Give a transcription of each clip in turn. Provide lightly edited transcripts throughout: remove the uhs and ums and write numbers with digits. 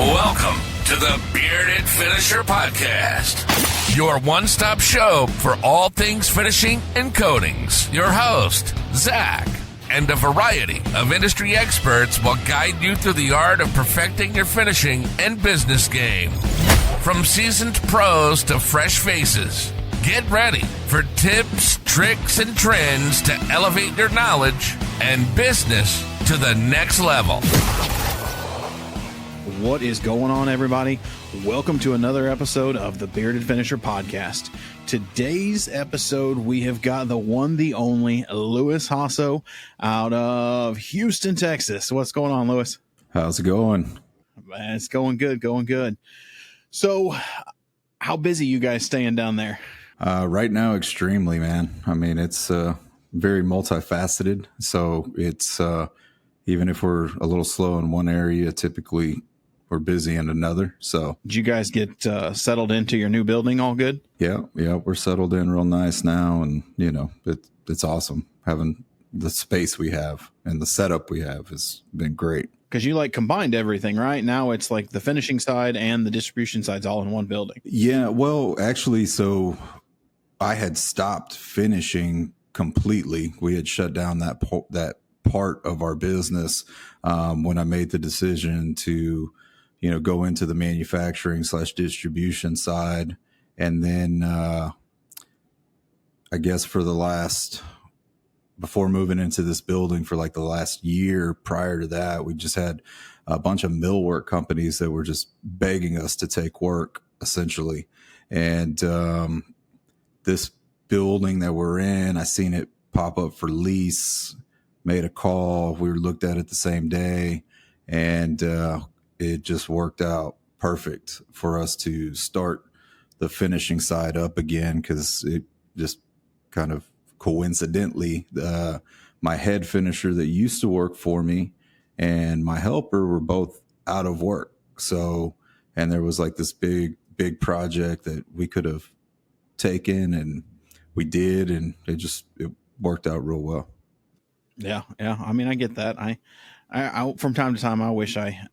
Welcome to the Bearded Finisher Podcast, your one-stop show for all things finishing and coatings. Your host, Zach, and a variety of industry experts will guide you through the art of perfecting your finishing and business game. From seasoned pros to fresh faces, get ready for tips, tricks, and trends to elevate your knowledge and business to the next level. What is going on, everybody? Welcome to another episode of the Bearded Finisher Podcast. Today's episode, we have got the one, the only Louis Jasso out of Houston, Texas. What's going on, Louis? How's it going? It's going good. So, how busy you guys staying down there? Right now, extremely, man. I mean, it's very multifaceted. So it's even if we're a little slow in one area, typically we're busy in another. So did you guys get settled into your new building all good? Yeah, we're settled in real nice now. And, you know, it's awesome having the space we have and the setup we have has been great. Because you combined everything, right? Now it's like the finishing side and the distribution side's all in one building. Yeah, well, actually, so I had stopped finishing completely. We had shut down that part of our business when I made the decision to, go into the manufacturing / distribution side. And then I guess before moving into this building for the last year prior to that, we just had a bunch of millwork companies that were just begging us to take work, essentially. And this building that we're in, I seen it pop up for lease, made a call. We looked at it the same day, and it just worked out perfect for us to start the finishing side up again, because it just kind of coincidentally, my head finisher that used to work for me and my helper were both out of work. So, and there was this big project that we could have taken, and we did, and it worked out real well. Yeah. I mean, I get that. I from time to time, I wish I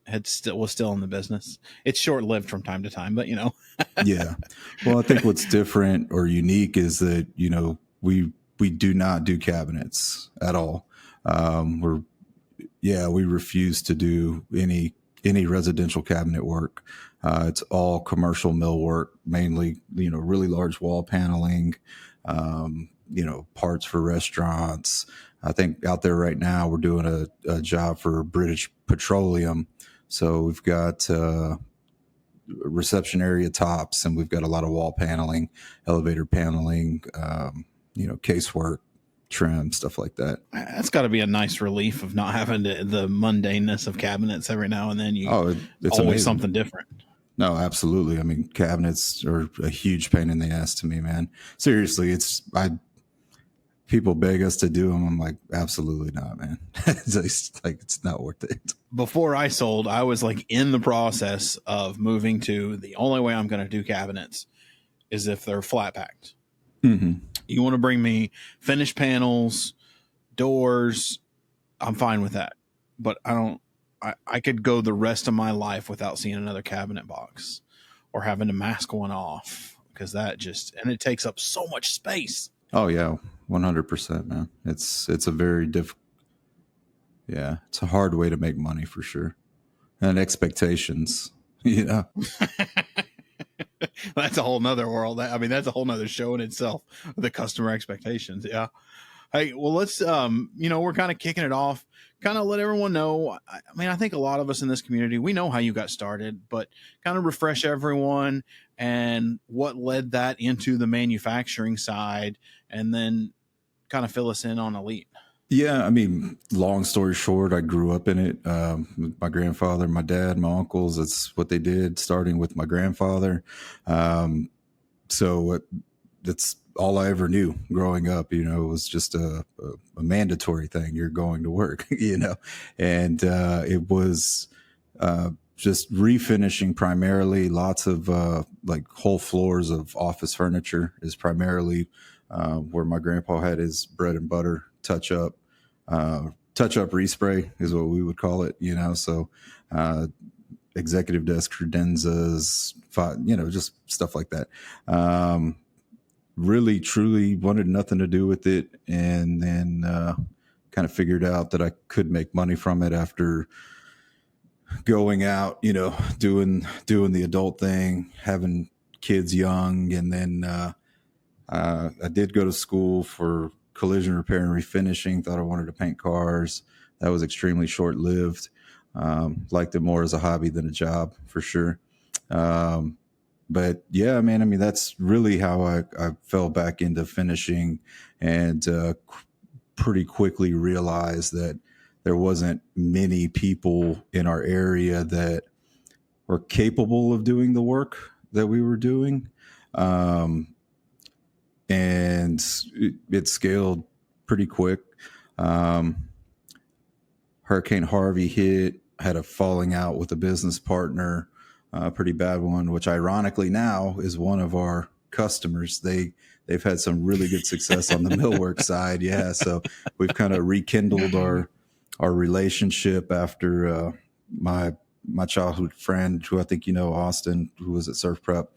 was still in the business. It's short lived from time to time, but Yeah. Well, I think what's different or unique is that, we do not do cabinets at all. We refuse to do any residential cabinet work. It's all commercial millwork, mainly, really large wall paneling, parts for restaurants. I think out there right now, we're doing a job for British Petroleum. So we've got reception area tops, and we've got a lot of wall paneling, elevator paneling, casework, trim, stuff like that. That's got to be a nice relief of not having the mundaneness of cabinets every now and then. It's always amazing. Something different. No, absolutely. I mean, cabinets are a huge pain in the ass to me, man. Seriously, people beg us to do them. I'm like, absolutely not, man. It's not worth it. Before I sold, I was in the process of moving to the only way I'm going to do cabinets is if they're flat packed. Mm-hmm. You want to bring me finished panels, doors, I'm fine with that. But I could go the rest of my life without seeing another cabinet box or having to mask one off, because and it takes up so much space. Oh yeah, 100%, man. It's a very it's a hard way to make money for sure. And expectations, That's a whole nother world. I mean, that's a whole nother show in itself, the customer expectations. Yeah. Hey, well, let's, we're kind of kicking it off, kind of let everyone know. I mean, I think a lot of us in this community, we know how you got started, but kind of refresh everyone and what led that into the manufacturing side, and then kind of fill us in on Elite. Yeah, I mean, long story short, I grew up in it. My grandfather, my dad, my uncles, that's what they did, starting with my grandfather. So that's all I ever knew growing up. It was just a mandatory thing. You're going to work, and it was just refinishing primarily. Lots of whole floors of office furniture is primarily where my grandpa had his bread and butter. Touch up respray is what we would call it, So executive desk credenzas, just stuff like that. Really, truly wanted nothing to do with it. And then kind of figured out that I could make money from it after going out, doing the adult thing, having kids young. And then I did go to school for collision repair and refinishing. Thought I wanted to paint cars. That was extremely short-lived. Liked it more as a hobby than a job, for sure. But yeah, man, I mean, that's really how I fell back into finishing, and pretty quickly realized that there wasn't many people in our area that were capable of doing the work that we were doing. And it scaled pretty quick. Hurricane Harvey hit, had a falling out with a business partner, a pretty bad one, which ironically now is one of our customers. They've had some really good success on the millwork side. Yeah. So we've kind of rekindled our relationship after my childhood friend, who I think Austin, who was at Surf Prep.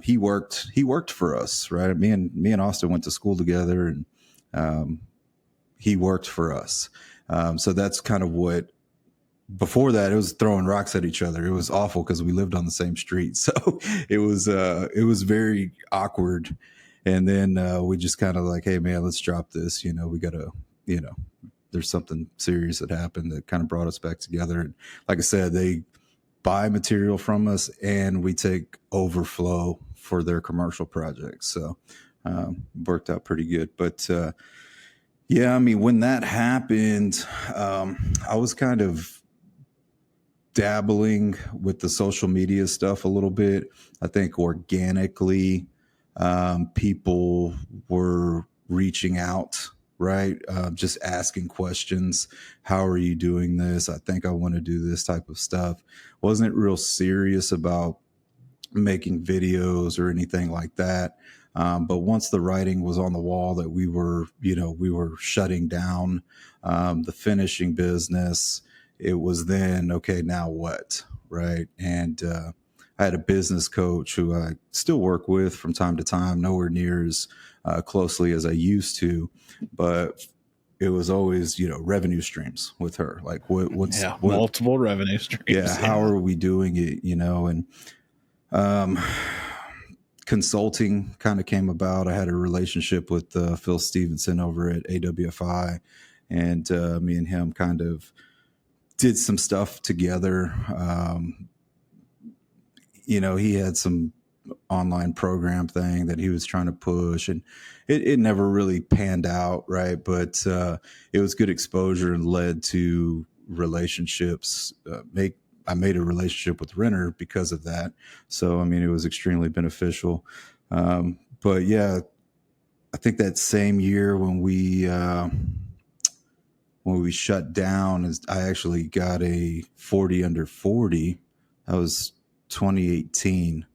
He worked for us, right? Me and Austin went to school together, and he worked for us. So that's kind of what. Before that, it was throwing rocks at each other. It was awful because we lived on the same street, so it was very awkward. And then we just kind of like, hey man, let's drop this. We gotta, there's something serious that happened that kind of brought us back together. And like I said, they buy material from us, and we take overflow for their commercial projects. So worked out pretty good. But yeah, I mean, when that happened, I was kind of dabbling with the social media stuff a little bit. I think organically, people were reaching out, right? Just asking questions. How are you doing this? I think I want to do this type of stuff. Wasn't real serious about making videos or anything like that. But once the writing was on the wall that we were shutting down the finishing business, it was then, okay, now what? Right. And I had a business coach who I still work with from time to time, nowhere near as closely as I used to, but it was always, revenue streams with her. Like what's multiple revenue streams. Yeah. How are we doing it? And consulting kind of came about. I had a relationship with Phil Stevenson over at AWFI, and me and him kind of did some stuff together. He had some online program thing that he was trying to push, and it never really panned out, right? But it was good exposure and led to relationships. I made a relationship with Renner because of that. So, I mean, it was extremely beneficial. But yeah, I think that same year when we shut down, I actually got a 40 under 40. That was 2018.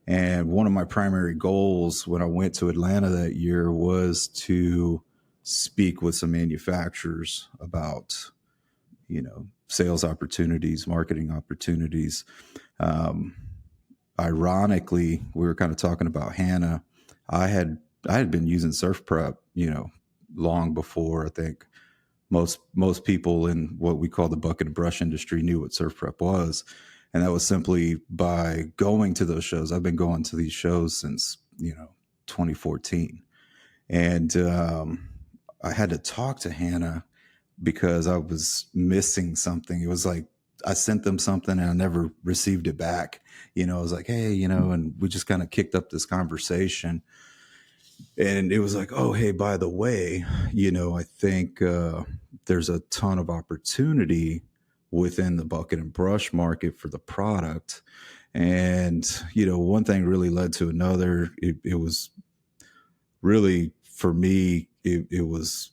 And one of my primary goals when I went to Atlanta that year was to speak with some manufacturers about, sales opportunities, marketing opportunities. Ironically, we were kind of talking about Hannah. I had been using Surf Prep, long before I think most people in what we call the bucket and brush industry knew what Surf Prep was. And that was simply by going to those shows. I've been going to these shows since, 2014. And I had to talk to Hannah because I was missing something. It was like I sent them something and I never received it back. I was like, hey, and we just kind of kicked up this conversation. And it was like, oh, hey, by the way, I think there's a ton of opportunity within the bucket and brush market for the product. And, one thing really led to another. It was really, for me, it was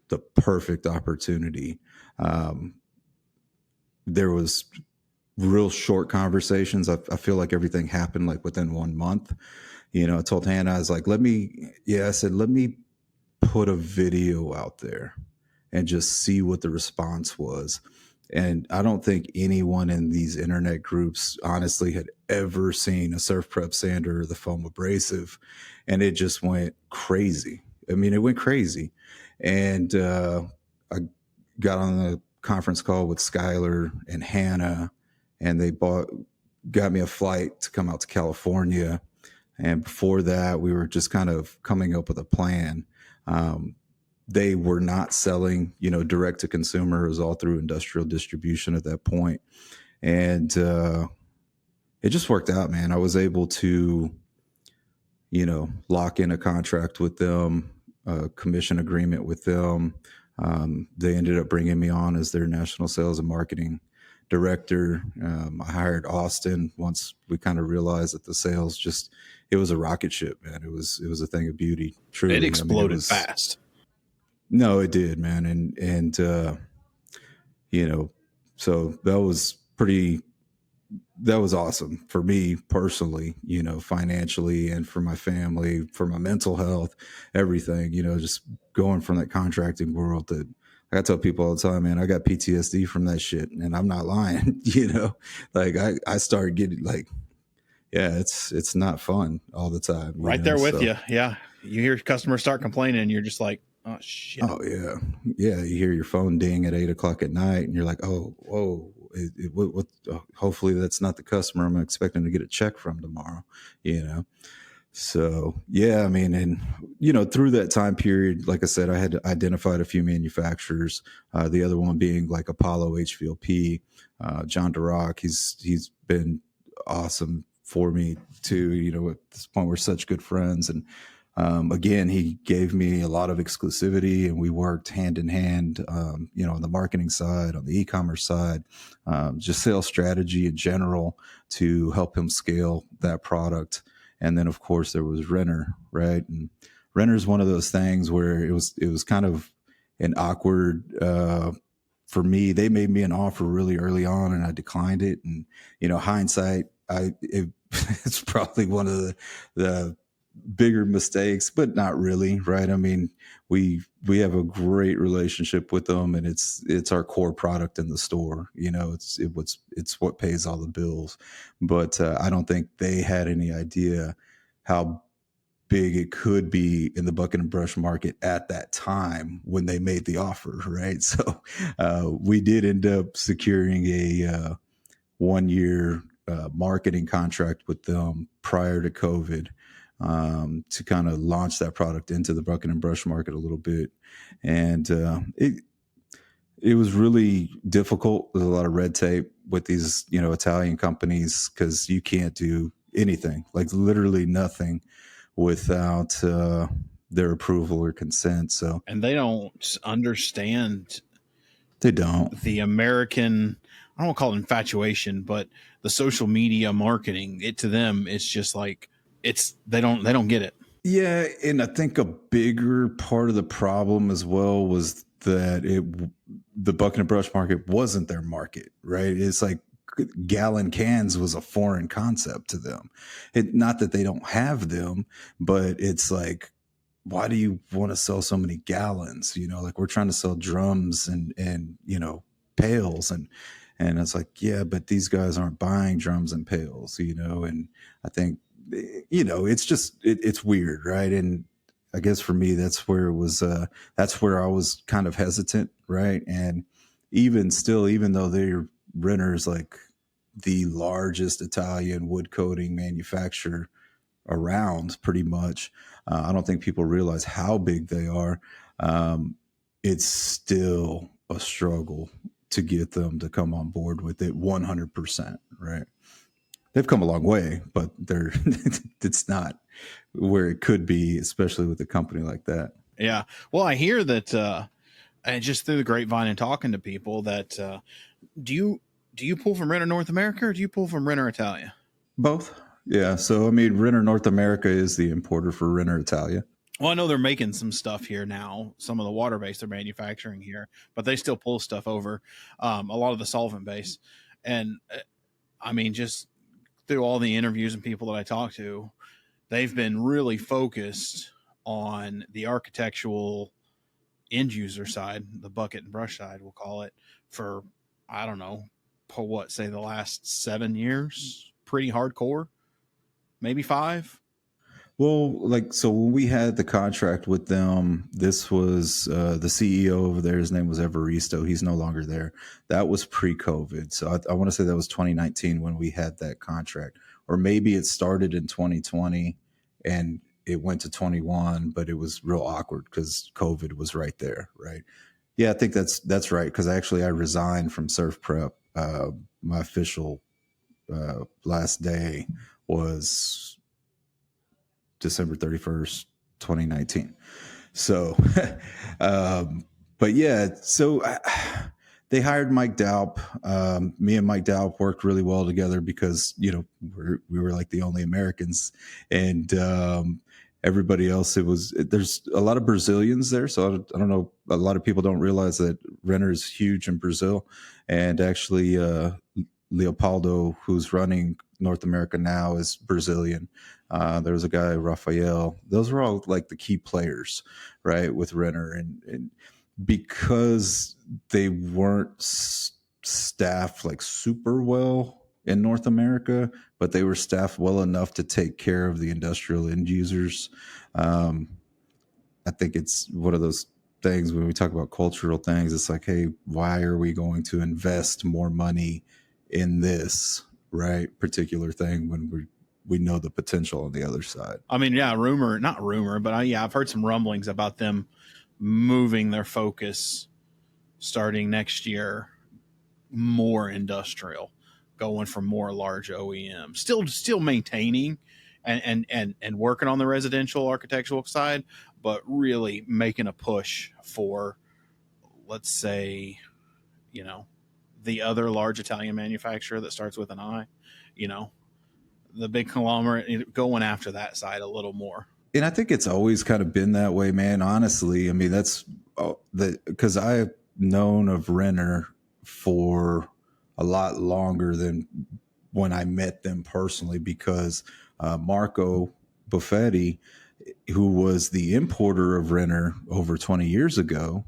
the perfect opportunity. There was real short conversations. I feel like everything happened like within 1 month. I told Hannah, I was like, let me put a video out there and just see what the response was. And I don't think anyone in these internet groups honestly had ever seen a surf prep sander or the foam abrasive. And it just went crazy. I mean, it went crazy. And I got on the conference call with Skylar and Hannah, and they got me a flight to come out to California. And before that, we were just kind of coming up with a plan. They were not selling, direct to consumer. It was all through industrial distribution at that point. And it just worked out, man. I was able to, lock in a contract with them, a commission agreement with them. They ended up bringing me on as their national sales and marketing director. I hired Austin once we kind of realized that the sales it was a rocket ship, man. It was a thing of beauty. Truly. It exploded fast. No, it did, man. And so that was awesome for me personally, financially, and for my family, for my mental health, everything, just going from that contracting world that I tell people all the time, man, I got PTSD from that shit, and I'm not lying, like I started getting like, yeah, it's not fun all the time. Right there with you. Yeah. You hear customers start complaining and you're just like, oh shit. Oh yeah. Yeah. You hear your phone ding at 8:00 at night and you're like, oh, whoa, hopefully that's not the customer I'm expecting to get a check from tomorrow, So yeah, I mean, and through that time period, like I said, I had identified a few manufacturers, the other one being like Apollo HVLP, John DeRock. He's been awesome for me too. At this point we're such good friends, and again, he gave me a lot of exclusivity, and we worked hand in hand, on the marketing side, on the e-commerce side, just sales strategy in general to help him scale that product. And then of course there was Renner, right? And Renner is one of those things where it was kind of an awkward, for me. They made me an offer really early on and I declined it. And, hindsight, it's probably one of the bigger mistakes, but not really, right? I mean, we have a great relationship with them, and it's our core product in the store. It's what pays all the bills. But I don't think they had any idea how big it could be in the bucket and brush market at that time when they made the offer, right? So we did end up securing a 1-year marketing contract with them prior to COVID, to kind of launch that product into the bucket and brush market a little bit. And it was really difficult. There's a lot of red tape with these, Italian companies, because you can't do anything, like literally nothing, without their approval or consent. So, and they don't understand. They don't. The American, I don't want to call it infatuation, but the social media marketing, to them, it's just like, they don't get it. Yeah. And I think a bigger part of the problem as well was that the bucket and brush market wasn't their market, right? It's like gallon cans was a foreign concept to them. Not that they don't have them, but it's like, why do you want to sell so many gallons? Like we're trying to sell drums and pails, and it's like, yeah, but these guys aren't buying drums and pails, and I think, it's just, it's weird. Right. And I guess for me, that's where I was kind of hesitant. Right. And even still, even though Renner's like the largest Italian wood coating manufacturer around, pretty much, I don't think people realize how big they are. It's still a struggle to get them to come on board with it 100%. Right. They've come a long way, but it's not where it could be, especially with a company like that. Yeah. Well, I hear that, and just through the grapevine and talking to people, that do you pull from Renner North America, or do you pull from Renner Italia? Both. Yeah. So, I mean, Renner North America is the importer for Renner Italia. Well, I know they're making some stuff here now, some of the water-based they're manufacturing here, but they still pull stuff over, a lot of the solvent-based. And I mean, just through all the interviews and people that I talk to, they've been really focused on the architectural end user side, the bucket and brush side, we'll call it, for I don't know, say the last 7 years, pretty hardcore, maybe 5. Well, like, so when we had the contract with them, this was the CEO over there. His name was Evaristo. He's no longer there. That was pre-COVID. So I want to say that was 2019 when we had that contract. Or maybe it started in 2020 and it went to 21, but it was real awkward because COVID was right there, right? Yeah, I think that's right. Because actually I resigned from Surf Prep. My official last day was December 31st, 2019. So, but yeah, so they hired Mike Daup. Me and Mike Daup worked really well together because, you know, we were like the only Americans, and everybody else, there's a lot of Brazilians there. So I don't know. A lot of people don't realize that Renner is huge in Brazil, and actually, Leopoldo, who's running North America now, is Brazilian. There was a guy, Rafael. Those were all like the key players, right, with Renner. And because they weren't staffed like super well in North America, but they were staffed well enough to take care of the industrial end users. I think it's one of those things when we talk about cultural things. It's like, hey, why are we going to invest more money in this particular thing when we know the potential on the other side? I mean, yeah, not rumor, but I've heard some rumblings about them moving their focus starting next year more industrial, going from more large OEM, still maintaining and working on the residential architectural side, but really making a push for, let's say, you know, the other large Italian manufacturer that starts with an I, you know, the big conglomerate, going after that side a little more. And I think it's always kind of been that way, man. Honestly, I mean, that's because I've known of Renner for a lot longer than when I met them personally, because Marco Buffetti, who was the importer of Renner over 20 years ago,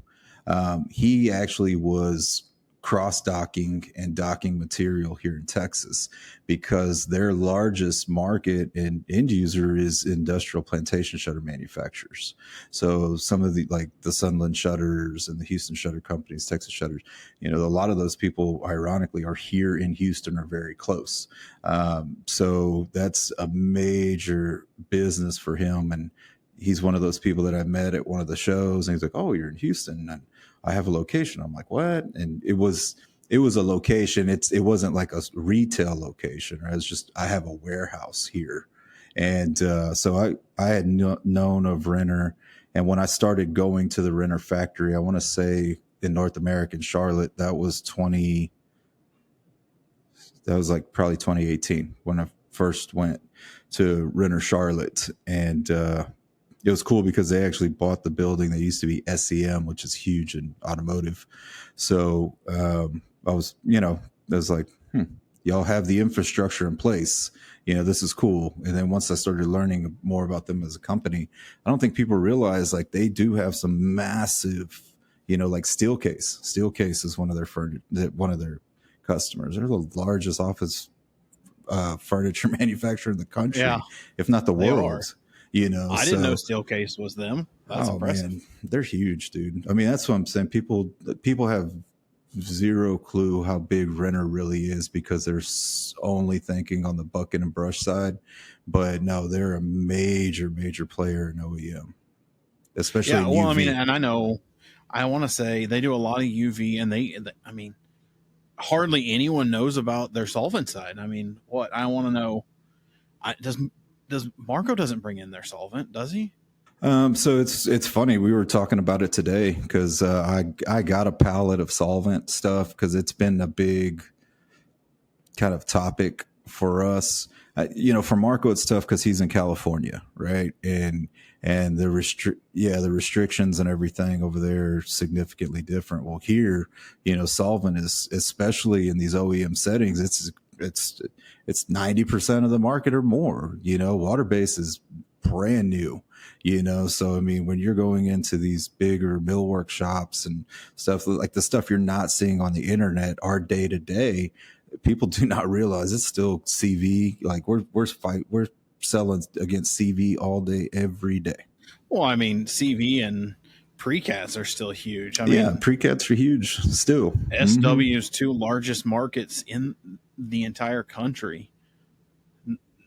he actually was cross-docking and docking material here in Texas, because their largest market and end user is industrial plantation shutter manufacturers. So some of the, like the Sunland Shutters and the Houston Shutter Companies, Texas Shutters, you know, a lot of those people, ironically, are here in Houston or very close. So that's a major business for him. And he's one of those people that I met at one of the shows, and he's like, "Oh, you're in Houston, and I have a location." I'm like, "What?" And it was a location. It wasn't like a retail location, right? It's just, I have a warehouse here. And so I had known of Renner. And when I started going to the Renner factory, I want to say in North America, in Charlotte, that was like probably 2018 when I first went to Renner Charlotte. And it was cool because they actually bought the building that used to be SEM, which is huge in automotive. So I was like, y'all have the infrastructure in place. You know, this is cool. And then once I started learning more about them as a company, I don't think people realize, like, they do have some massive, you know, like Steelcase. Steelcase is one of their customers. They're the largest office furniture manufacturer in the country, if not the world. You know, I didn't know Steelcase was them. That's impressive. Man, they're huge, dude. I mean, that's what I'm saying. People have zero clue how big Renner really is because they're only thinking on the bucket and brush side. But no, they're a major player in OEM, especially in UV. I mean, and I want to say they do a lot of UV, and I mean, hardly anyone knows about their solvent side. I mean, I want to know, does Marco doesn't bring in their solvent, does he? So it's funny. We were talking about it today because I got a pallet of solvent stuff because it's been a big kind of topic for us. You know, for Marco, it's tough because he's in California, right? And the restrictions and everything over there are significantly different. Well, here, you know, solvent is, especially in these OEM settings, it's 90% of the market or more. You know, water-based is brand new, So, I mean, when you're going into these bigger millwork shops and stuff like the stuff you're not seeing on the internet, our day to day, people do not realize it's still CV. Like we're selling against CV all day, every day. Well, I mean, CV and precats are still huge. I Yeah, mean, precats are huge still. SW's two largest markets in the entire country.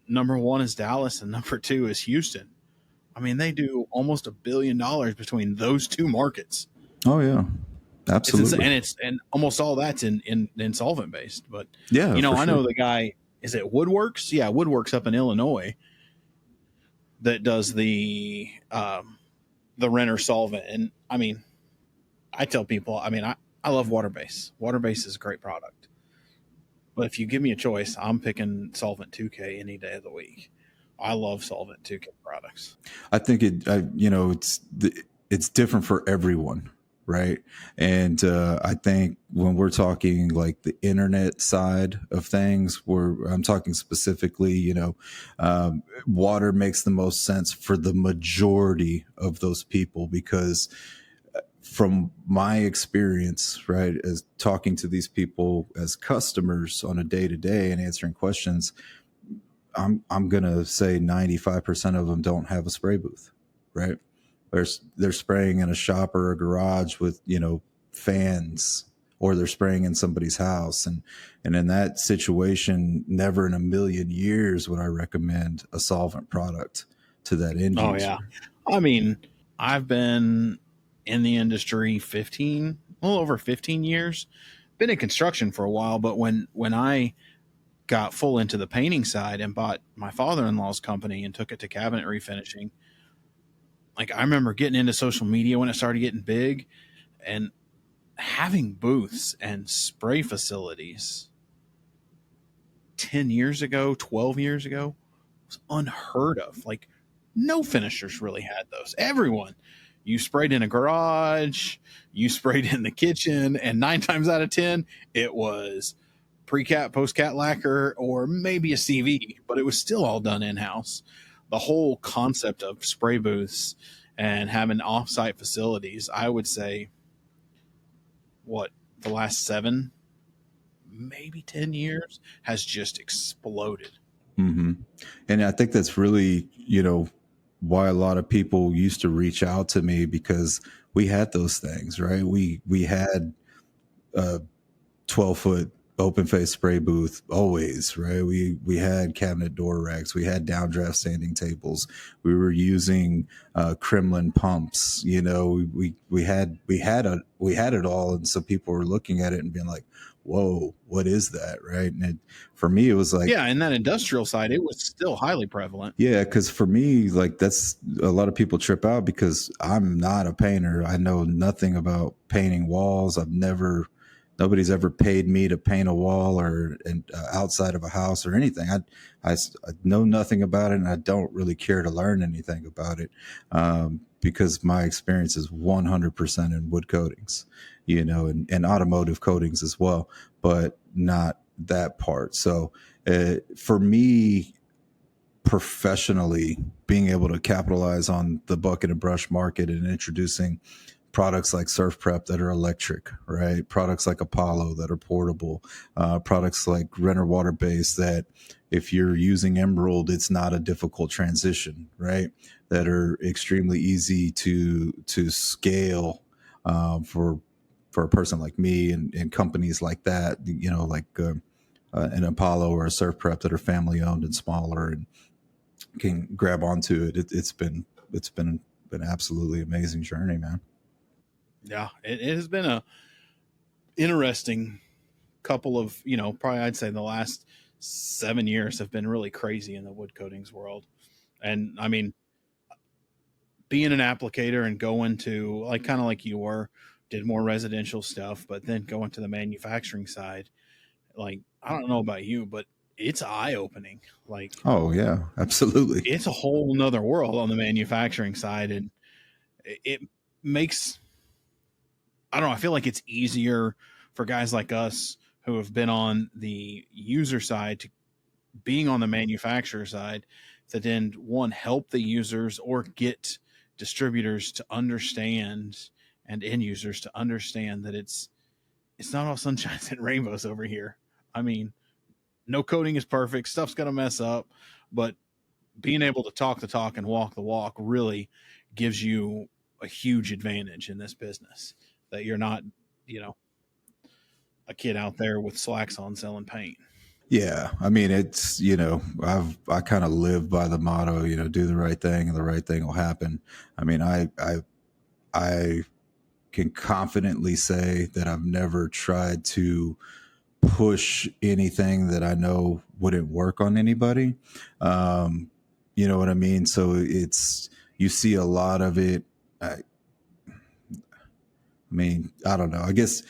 Number one is Dallas, and number two is Houston. I mean, they do almost $1 billion between those two markets. Oh yeah, absolutely. And almost all that's in solvent based. But Yeah, I know the guy. Is it Woodworks? Yeah, Woodworks up in Illinois that does the Renner solvent. And I mean, I tell people, I love water base. Water base is a great product. But if you give me a choice, I'm picking Solvent 2K any day of the week. I love Solvent 2K products. I think it's different for everyone, right? And I think when we're talking like the internet side of things, I'm talking specifically, water makes the most sense for the majority of those people because from my experience, right, as talking to these people as customers on a day to day and answering questions, I'm gonna say 95% of them don't have a spray booth, right? They're spraying in a shop or a garage with fans, or they're spraying in somebody's house, and in that situation, never in a million years would I recommend a solvent product to that end user. Oh yeah, I mean, I've been in the industry a little over 15 years. Been in construction for a while, but when I got full into the painting side and bought my father-in-law's company and took it to cabinet refinishing, like I remember getting into social media when it started getting big and having booths and spray facilities 10 years ago, 12 years ago was unheard of. Like no finishers really had those. Everyone, you sprayed in a garage, you sprayed in the kitchen, and 9 times out of 10, it was pre-cat, post-cat lacquer, or maybe a CV, but it was still all done in-house. The whole concept of spray booths and having off-site facilities, I would say, the last 7, maybe 10 years has just exploded. Mm-hmm. And I think that's really, why a lot of people used to reach out to me, because we had those things, right? We had a 12-foot open face spray booth always, right? We had cabinet door racks, we had downdraft sanding tables, we were using Kremlin pumps, we had it all, and so people were looking at it and being like, whoa, what is that, right? And for me it was like, yeah, in that industrial side it was still highly prevalent. Yeah, because for me, like, that's a lot of people trip out because I'm not a painter. I know nothing about painting walls. Nobody's ever paid me to paint a wall or outside of a house or anything. I know nothing about it, and I don't really care to learn anything about it because my experience is 100% in wood coatings, and automotive coatings as well, but not that part. So for me, professionally, being able to capitalize on the bucket and brush market and introducing products like Surf Prep that are electric, right? Products like Apollo that are portable, products like Renner Water Base that if you're using Emerald, it's not a difficult transition, right? That are extremely easy to scale for a person like me and companies like that, like an Apollo or a Surf Prep that are family owned and smaller and can grab onto it. It's been absolutely amazing journey, man. Yeah, it has been a interesting couple of, probably I'd say the last 7 years have been really crazy in the wood coatings world. And I mean, being an applicator and going to kind of like you were, did more residential stuff, but then going to the manufacturing side, like, I don't know about you, but it's eye opening. Like, oh yeah, absolutely. It's a whole nother world on the manufacturing side. And it makes, I don't know, I feel like it's easier for guys like us who have been on the user side to being on the manufacturer side that then one help the users or get distributors to understand and end users to understand that it's not all sunshine and rainbows over here. I mean, no coding is perfect. Stuff's going to mess up, but being able to talk the talk and walk the walk really gives you a huge advantage in this business, that you're not, you know, a kid out there with slacks on selling paint. Yeah, I mean, it's, I kind of live by the motto, do the right thing and the right thing will happen. I mean, I can confidently say that I've never tried to push anything that I know wouldn't work on anybody. You know what I mean? So you see a lot of it. I mean, I don't know. I guess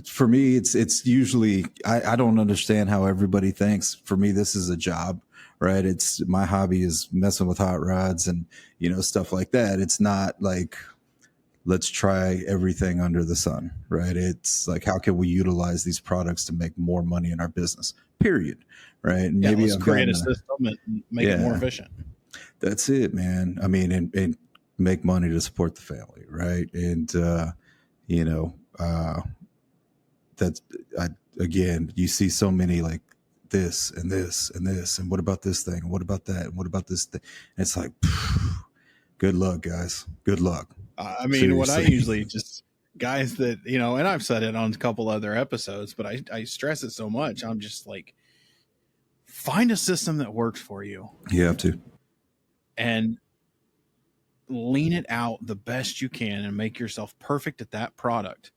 for me, it's usually, I don't understand how everybody thinks. For me, this is a job, right? It's my hobby is messing with hot rods and, stuff like that. It's not like, let's try everything under the sun, right? It's like, how can we utilize these products to make more money in our business, period. Right. And maybe let's create a system and make it more efficient. That's it, man. I mean, and make money to support the family. Right. And, that's again, you see so many like this and this and this, and what about this thing? And what about that? And what about this thing? And it's like, good luck, guys. Good luck. I mean, seriously. What I usually just guys that, and I've said it on a couple other episodes, but I stress it so much. I'm just like, find a system that works for you. You have to. And lean it out the best you can and make yourself perfect at that product.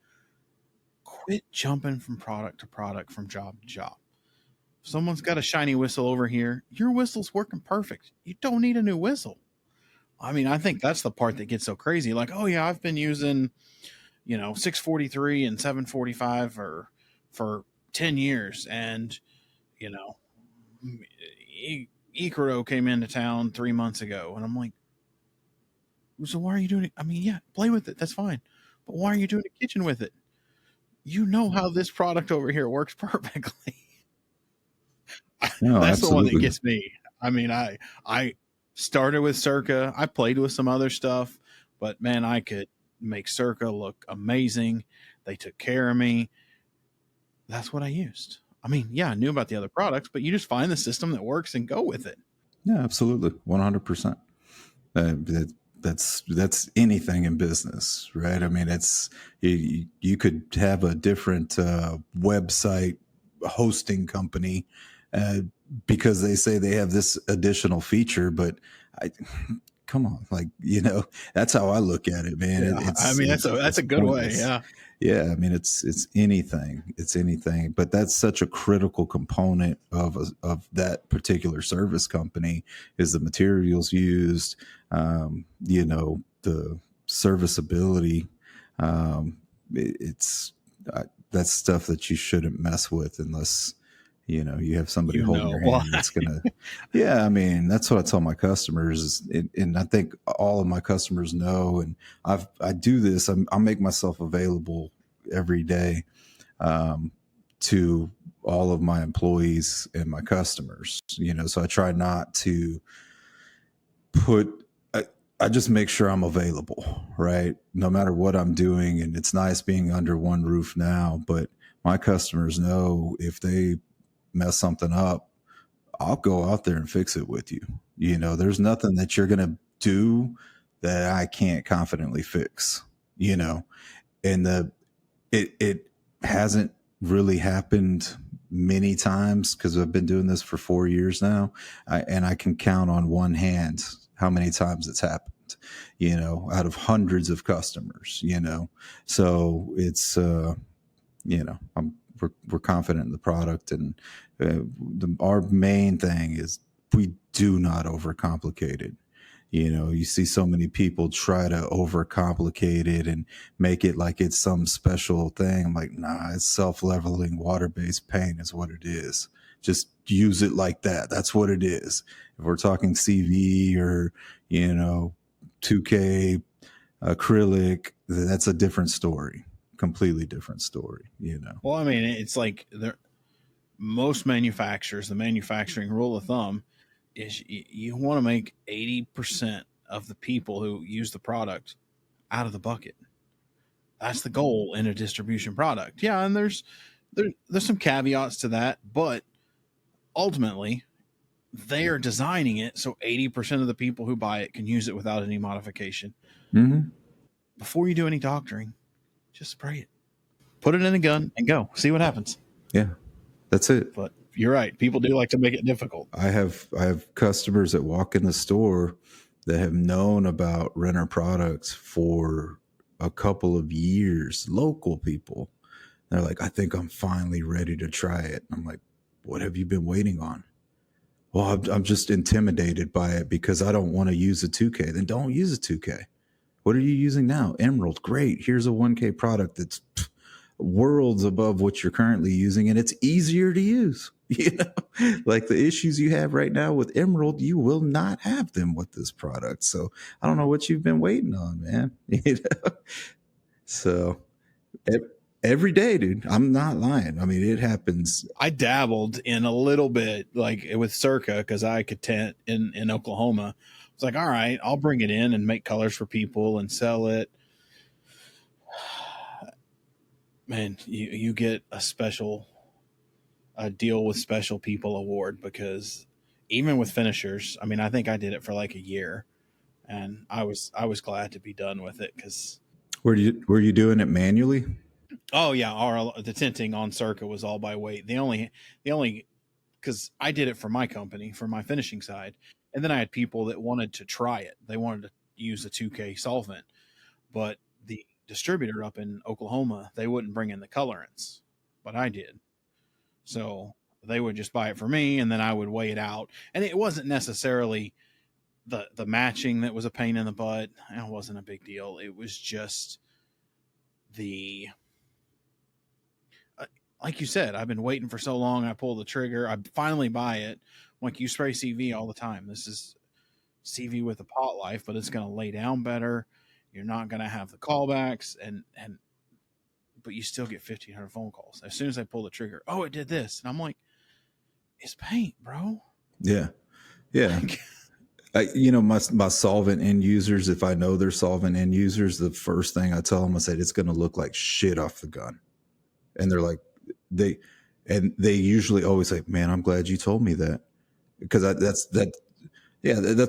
Quit jumping from product to product, from job to job. If someone's got a shiny whistle over here, your whistle's working perfect. You don't need a new whistle. I mean, I think that's the part that gets so crazy. Like, oh yeah, I've been using, 643 and 745 for 10 years. And, Icaro came into town 3 months ago. And I'm like, so why are you doing it? I mean, yeah, play with it. That's fine. But why are you doing a kitchen with it? You know how this product over here works perfectly. No, that's absolutely the one that gets me. I mean, I started with Circa. I played with some other stuff, but man, I could make Circa look amazing. They took care of me. That's what I used. I mean, yeah, I knew about the other products, but you just find the system that works and go with it. Yeah, absolutely. 100%. That's anything in business, right? I mean, it's you could have a different website hosting company because they say they have this additional feature, but come on, like, that's how I look at it, man. Yeah, that's a good way. Yeah. Yeah. I mean, it's anything, but that's such a critical component of that particular service company is the materials used, the serviceability. That's stuff that you shouldn't mess with unless, you have somebody holding your hand that's going to, yeah. I mean, that's what I tell my customers and I think all of my customers know, and I do this. I make myself available every day, to all of my employees and my customers, so I try not to I just make sure I'm available, right? No matter what I'm doing. And it's nice being under one roof now, but my customers know if they mess something up, I'll go out there and fix it with you. There's nothing that you're going to do that I can't confidently fix, and it hasn't really happened many times because I've been doing this for 4 years now. And I can count on one hand how many times it's happened, out of hundreds of customers, so it's, we're confident in the product. And our main thing is we do not overcomplicate it. You see so many people try to overcomplicate it and make it like it's some special thing. I'm like, nah, it's self-leveling water-based paint is what it is. Just use it like that. That's what it is. If we're talking CV or, 2K acrylic, that's a different story, completely different story, Well, I mean, it's like most manufacturers, the manufacturing rule of thumb, is you want to make 80% of the people who use the product out of the bucket. That's the goal in a distribution product. Yeah, and there's some caveats to that, but ultimately they are designing it so 80% of the people who buy it can use it without any modification. Mm-hmm. Before you do any doctoring, just spray it. Put it in a gun and go. See what happens. Yeah, that's it. But you're right. People do like to make it difficult. I have customers that walk in the store that have known about Renner products for a couple of years, local people. They're like, I think I'm finally ready to try it. I'm like, what have you been waiting on? Well, I'm just intimidated by it because I don't want to use a 2K. Then don't use a 2K. What are you using now? Emerald. Great. Here's a 1K product that's worlds above what you're currently using, and it's easier to use. You know, like the issues you have right now with Emerald, you will not have them with this product. So I don't know what you've been waiting on, man. You know? So every day, dude, I'm not lying. I mean, it happens. I dabbled in a little bit, like with Circa, because I could tent in Oklahoma. It's like, all right, I'll bring it in and make colors for people and sell it. Man, you get a deal with special people award, because even with finishers, I mean, I think I did it for like a year, and I was glad to be done with it. Because were you doing it manually? Oh yeah, the tinting on Circa was all by weight. The only because I did it for my company, for my finishing side, and then I had people that wanted to try it. They wanted to use a 2K solvent, but the distributor up in Oklahoma, they wouldn't bring in the colorants, but I did. So they would just buy it for me, and then I would weigh it out. And it wasn't necessarily the matching that was a pain in the butt. It wasn't a big deal. It was just the like you said, I've been waiting for so long. I pull the trigger. I finally buy it. Like, you spray CV all the time. This is CV with a pot life, but it's going to lay down better. You're not going to have the callbacks, but you still get 1,500 phone calls as soon as I pull the trigger. Oh, it did this, and I'm like, it's paint, bro. Yeah, yeah. My solvent end users, if I know they're solvent end users, the first thing I tell them, I said, it's going to look like shit off the gun, and they're like, they usually always say, man, I'm glad you told me that, because that's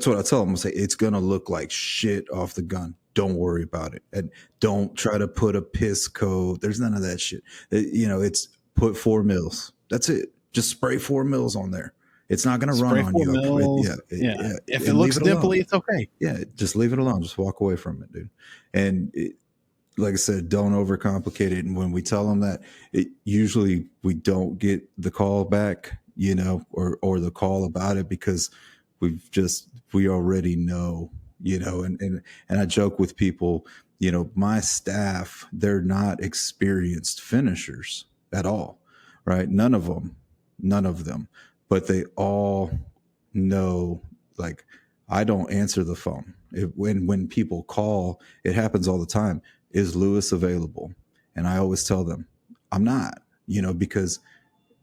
what I tell them. I say, it's going to look like shit off the gun. Don't worry about it. And don't try to put a piss coat. There's none of that shit. It's put 4 mils. That's it. Just spray 4 mils on there. It's not going to run on you. Yeah. If it looks dimply, it's okay. Yeah. Just leave it alone. Just walk away from it, dude. And like I said, don't overcomplicate it. And when we tell them that, usually we don't get the call back, or the call about it, because we already know, and I joke with people, my staff, they're not experienced finishers at all, right? None of them, but they all know, like, I don't answer the phone. When people call, it happens all the time. Is Lewis available? And I always tell them, I'm not, because,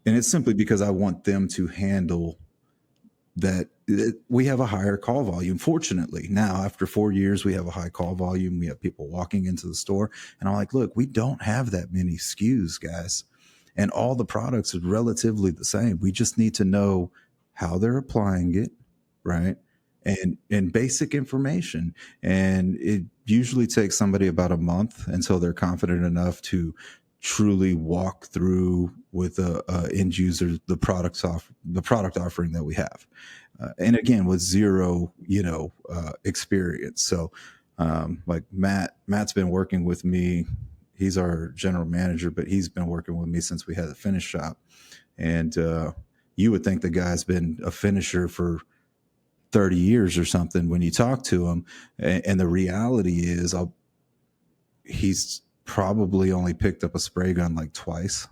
and it's simply because I want them to handle that. We have a higher call volume. Fortunately, now after 4 years, we have a high call volume. We have people walking into the store, and I'm like, look, we don't have that many SKUs, guys. And all the products are relatively the same. We just need to know how they're applying it, right? And basic information. And it usually takes somebody about a month until they're confident enough to truly walk through with a end user the product offering that we have. And again, with zero, experience. So like Matt's been working with me. He's our general manager, but he's been working with me since we had the finish shop. And you would think the guy's been a finisher for 30 years or something when you talk to him. And the reality is he's probably only picked up a spray gun like twice,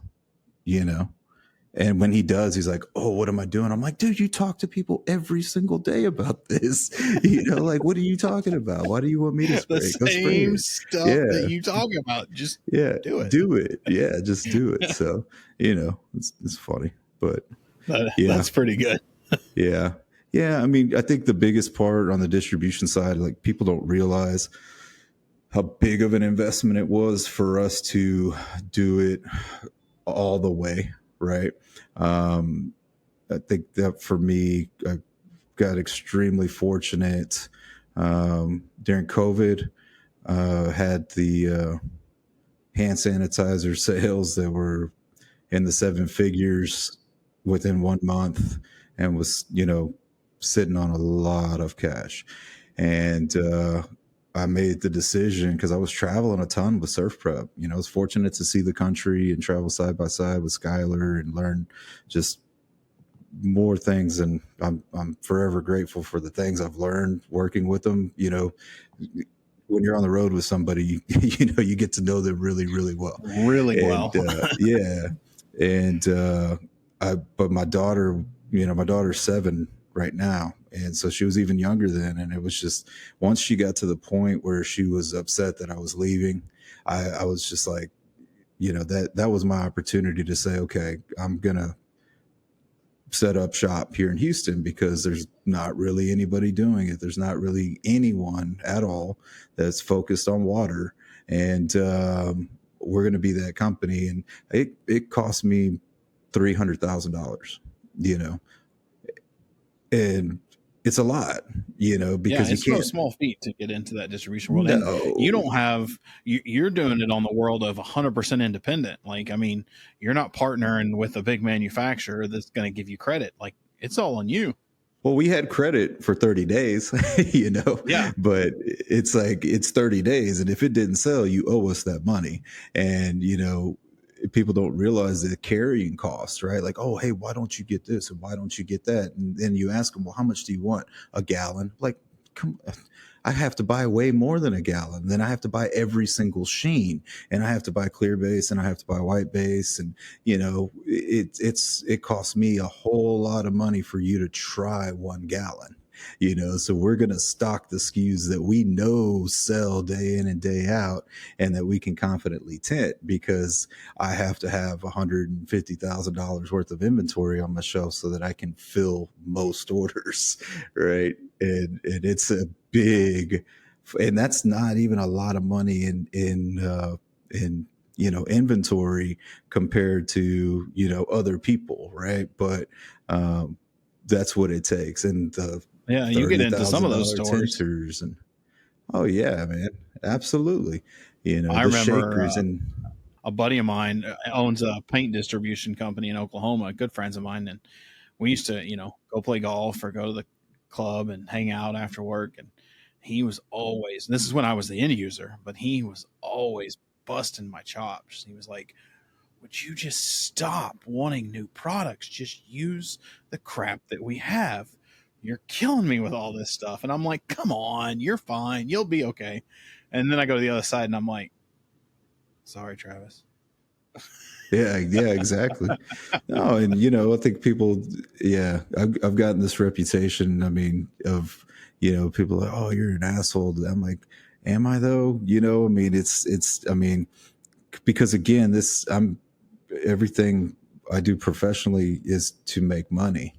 and when he does, he's like, oh, what am I doing? I'm like, dude, you talk to people every single day about this. Like, what are you talking about? Why do you want me to spray? The same stuff that you talk about. Just do it. Yeah, just do it. So, it's funny, but that's pretty good. Yeah. Yeah, I mean, I think the biggest part on the distribution side, like people don't realize how big of an investment it was for us to do it all the way, right? Um, I think that for me, I got extremely fortunate during COVID. Had the hand sanitizer sales that were in the seven figures within 1 month, and was, sitting on a lot of cash. And I made the decision because I was traveling a ton with Surf Prep. I was fortunate to see the country and travel side by side with Skylar and learn just more things. And I'm forever grateful for the things I've learned working with them. When you're on the road with somebody, you get to know them really, really well. Really And well. yeah. And but my daughter, my daughter's 7 right now. And so she was even younger then. And it was just, once she got to the point where she was upset that I was leaving, I was just like, that was my opportunity to say, okay, I'm going to set up shop here in Houston because there's not really anybody doing it. There's not really anyone at all that's focused on water. And we're going to be that company. And it cost me $300,000, and it's a lot, Yeah, because you it's no can't. small feat to get into that distribution world. And you No. don't have, you're doing it on the world of 100% independent. Like, I mean, you're not partnering with a big manufacturer that's going to give you credit. Like, it's all on you. Well, we had credit for 30 days, Yeah. but it's like, it's 30 days. And if it didn't sell, you owe us that money. And, people don't realize the carrying costs, right? Like, oh, hey, why don't you get this? And why don't you get that? And then you ask them, well, how much do you want? A gallon? Like, come on. I have to buy way more than a gallon. Then I have to buy every single sheen, and I have to buy clear base, and I have to buy white base. And, it costs me a whole lot of money for you to try 1 gallon. So we're going to stock the SKUs that we know sell day in and day out and that we can confidently tint, because I have to have $150,000 worth of inventory on my shelf so that I can fill most orders. Right. And it's a big, and that's not even a lot of money in inventory compared to, other people. Right. But, that's what it takes. And the Yeah. You get into some of those $30,000 stores. tinters, and oh yeah, man, absolutely. I The remember shakers and a buddy of mine owns a paint distribution company in Oklahoma, good friends of mine. And we used to, go play golf or go to the club and hang out after work. And he was always, this is when I was the end user, but he was always busting my chops. He was like, would you just stop wanting new products? Just use the crap that we have. You're killing me with all this stuff. And I'm like, come on, you're fine. You'll be okay. And then I go to the other side and I'm like, sorry, Travis. yeah, exactly. No, and I think people, yeah, I've gotten this reputation. I mean, of people like, oh, you're an asshole. I'm like, am I though? I mean, I mean, because again, everything I do professionally is to make money,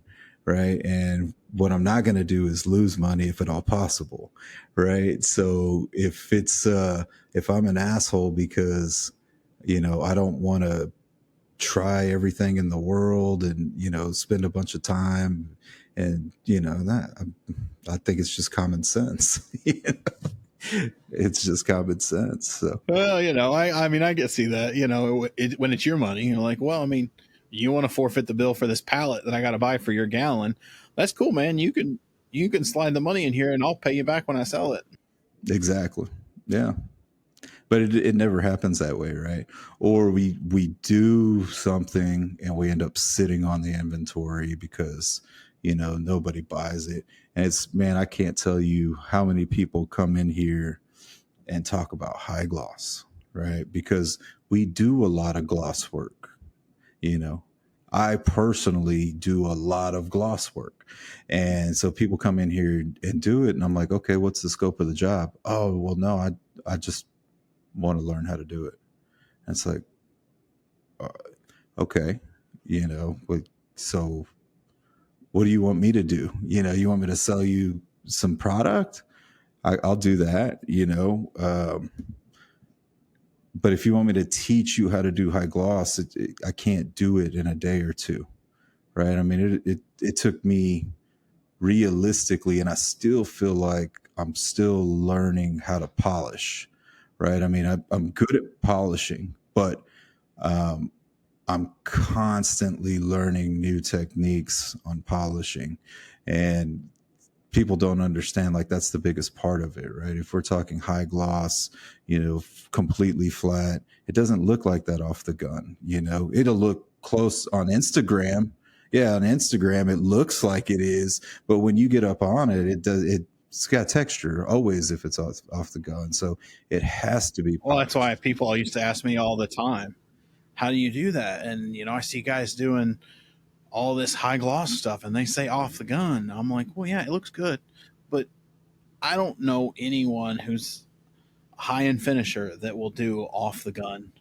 right? And what I'm not going to do is lose money if at all possible, right? So if I'm an asshole because I don't want to try everything in the world and spend a bunch of time, and that I think it's just common sense. It's just common sense. So Well, I mean, I can see that, when it's your money, you're like, well, I mean, you want to forfeit the bill for this pallet that I got to buy for your gallon. That's cool, man. You can slide the money in here and I'll pay you back when I sell it. exactly, yeah. But it never happens that way, right? Or we do something and we end up sitting on the inventory because nobody buys it. And it's, man, I can't tell you how many people come in here and talk about high gloss, right? Because we do a lot of gloss work. I personally do a lot of gloss work. And so people come in here and do it, and I'm like, okay, what's the scope of the job? Oh, well, no, I just want to learn how to do it. And it's like, uh, okay, but so what do you want me to do? You want me to sell you some product? I'll do that, but if you want me to teach you how to do high gloss, I can't do it in a day or two. Right. I mean, it took me realistically, and I still feel like I'm still learning how to polish. Right. I mean, I'm good at polishing, but um, I'm constantly learning new techniques on polishing, and people don't understand, like, that's the biggest part of it, right? If we're talking high gloss, completely flat, it doesn't look like that off the gun. It'll look close on Instagram. Yeah, on Instagram it looks like it is, but when you get up on it, it's got texture always if it's off the gun. So it has to be Well, that's why polished. people used to ask me all the time, how do you do that? And, I see guys doing all this high gloss stuff and they say off the gun. I'm like, well, yeah, it looks good. But I don't know anyone who's a high end finisher that will do off the gun,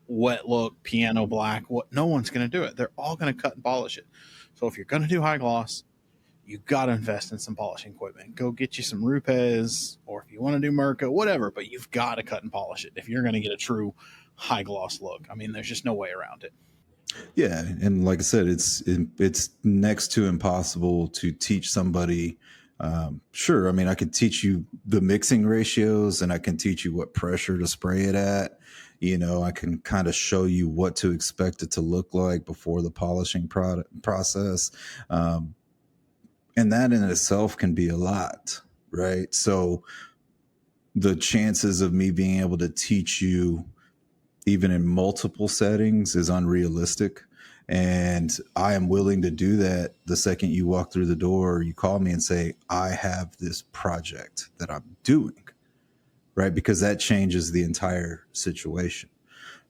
wet look, piano black. No one's going to do it. They're all going to cut and polish it. So if you're going to do high gloss, you got to invest in some polishing equipment. Go get you some Rupes, or if you want to do Mirka, whatever, but you've got to cut and polish it if you're going to get a true high gloss look. I mean, there's just no way around it. Yeah, and like I said, it's next to impossible to teach somebody. Sure, I mean, I could teach you the mixing ratios, and I can teach you what pressure to spray it at. I can kind of show you what to expect it to look like before the polishing process, and that in itself can be a lot, right? So the chances of me being able to teach you even in multiple settings is unrealistic. And I am willing to do that the second you walk through the door, you call me and say, I have this project that I'm doing, right? Because that changes the entire situation,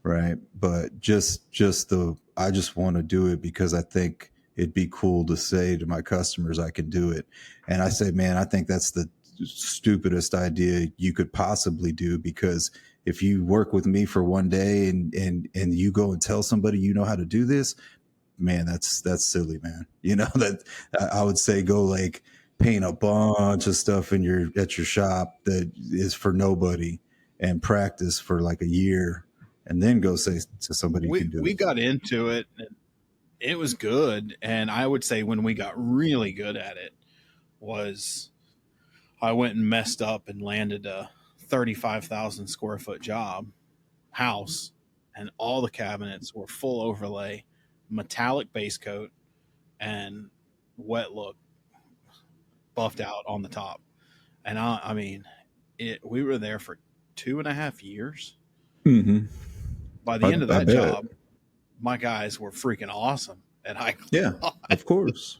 right? But I just want to do it because I think it'd be cool to say to my customers, I can do it. And I say, man, I think that's the stupidest idea you could possibly do, because if you work with me for one day and you go and tell somebody you know how to do this, man, that's silly, man. That I would say go like paint a bunch of stuff at your shop that is for nobody and practice for like a year and then go say to somebody you can do We it. got into it. And it was good. And I would say when we got really good at it was I went and messed up and landed a 35,000 square foot house, and all the cabinets were full overlay, metallic base coat, and wet look buffed out on the top. And I mean, we were there for 2.5 years. Mm-hmm. By the end of I that bet. job, my guys were freaking awesome at high gloss. Yeah, of course.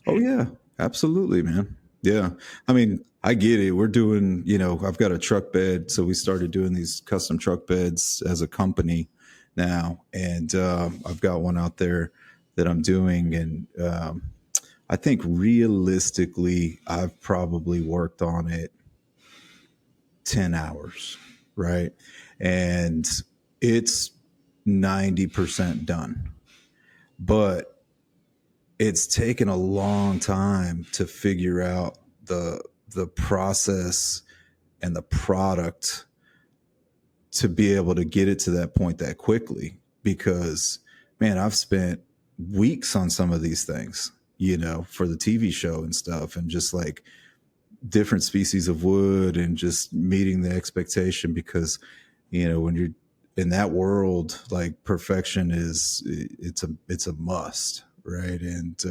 Oh yeah, absolutely, man. Yeah. I mean, I get it. We're doing, I've got a truck bed. So we started doing these custom truck beds as a company now. And I've got one out there that I'm doing. And I think realistically, I've probably worked on it 10 hours, right? And it's 90% done. But it's taken a long time to figure out the process and the product to be able to get it to that point that quickly, because man, I've spent weeks on some of these things, for the TV show and stuff, and just like different species of wood and just meeting the expectation, because when you're in that world, like perfection it's a must, right? And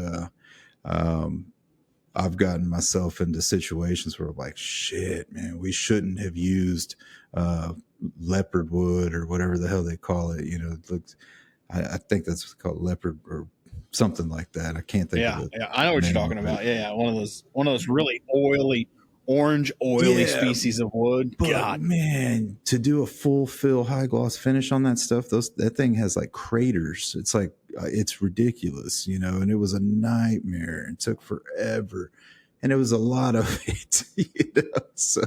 I've gotten myself into situations where I'm like, shit, man, we shouldn't have used leopard wood or whatever the hell they call it. It looks, I think that's called leopard or something like that. I can't think of it. Yeah, I know what you're talking about. Yeah, one of those really orange oily species of wood. But God, man, to do a full fill high gloss finish on that stuff, that thing has like craters. It's like it's ridiculous, and it was a nightmare. It took forever, and it was a lot of it. So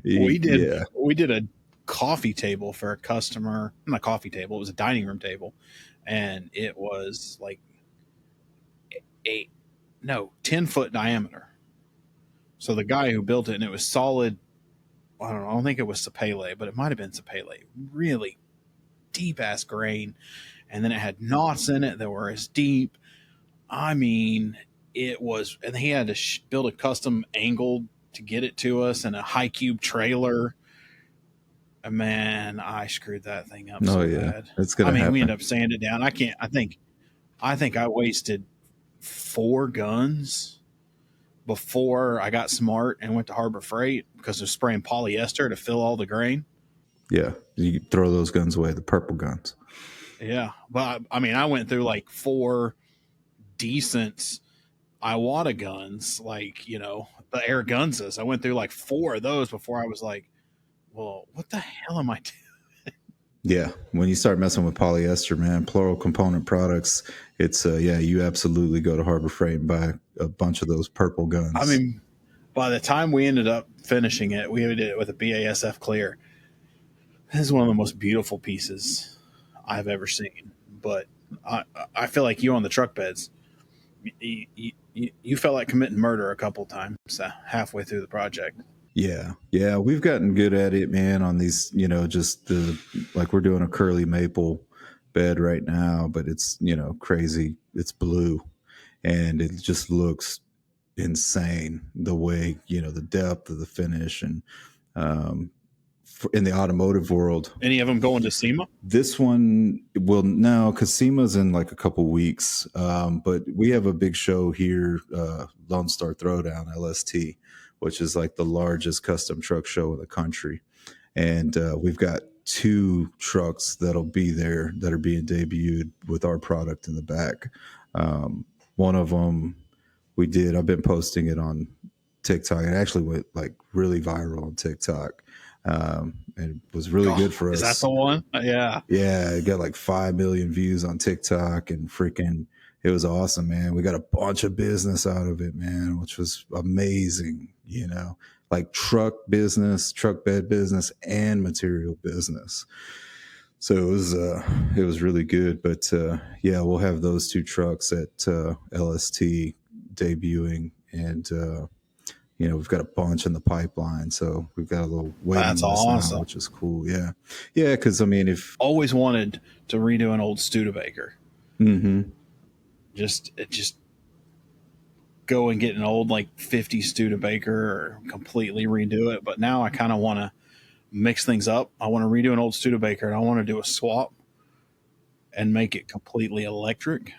we did a coffee table for a customer. Not a coffee table; it was a dining room table, and it was like no, 10-foot diameter. So the guy who built it, and it was solid. I don't know. I don't think it was Sapele, but it might have been Sapele. Really deep ass grain, and then it had knots in it that were as deep. I mean, it was, and he had to build a custom angle to get it to us, and a high cube trailer. And man, I screwed that thing up so bad. It's gonna happen. We ended up sanding it down. I think I wasted 4 guns before I got smart and went to Harbor Freight because of spraying polyester to fill all the grain. Yeah, you throw those guns away, the purple guns. Yeah, but I mean, I went through like 4 decent Iwata guns, like, you know, the Air Gunzas. I went through like 4 of those before I was like, well, what the hell am I doing? Yeah, when you start messing with polyester, man, plural component products, it's you absolutely go to Harbor Freight and buy a bunch of those purple guns. I mean, by the time we ended up finishing it, we did it with a BASF clear. This is one of the most beautiful pieces I've ever seen. But I feel like you on the truck beds, you felt like committing murder a couple times halfway through the project. Yeah, we've gotten good at it, man, on these, you know, just like we're doing a curly maple bed right now, but it's, you know, crazy. It's blue and it just looks insane the way, you know, the depth of the finish. And in the automotive world, any of them going to SEMA? This one will no, because SEMA's in like a couple weeks. But we have a big show here, Lone Star Throwdown, LST, which is like the largest custom truck show in the country. And we've got 2 trucks that'll be there that are being debuted with our product in the back. One of them I've been posting it on TikTok. It actually went like really viral on TikTok. And it was really good for us. Is that the one? Yeah. Yeah. It got like 5 million views on TikTok and freaking, it was awesome, man. We got a bunch of business out of it, man, which was amazing, you know, like truck bed business and material business. So it was really good. But yeah, we'll have those 2 trucks at LST debuting, and you know, we've got a bunch in the pipeline, so we've got a little waiting list awesome now, which is cool. Yeah, because I mean, if always wanted to redo an old Studebaker, just go and get an old like 50 Studebaker or completely redo it. But now I kind of want to mix things up. I want to redo an old Studebaker, and I want to do a swap and make it completely electric,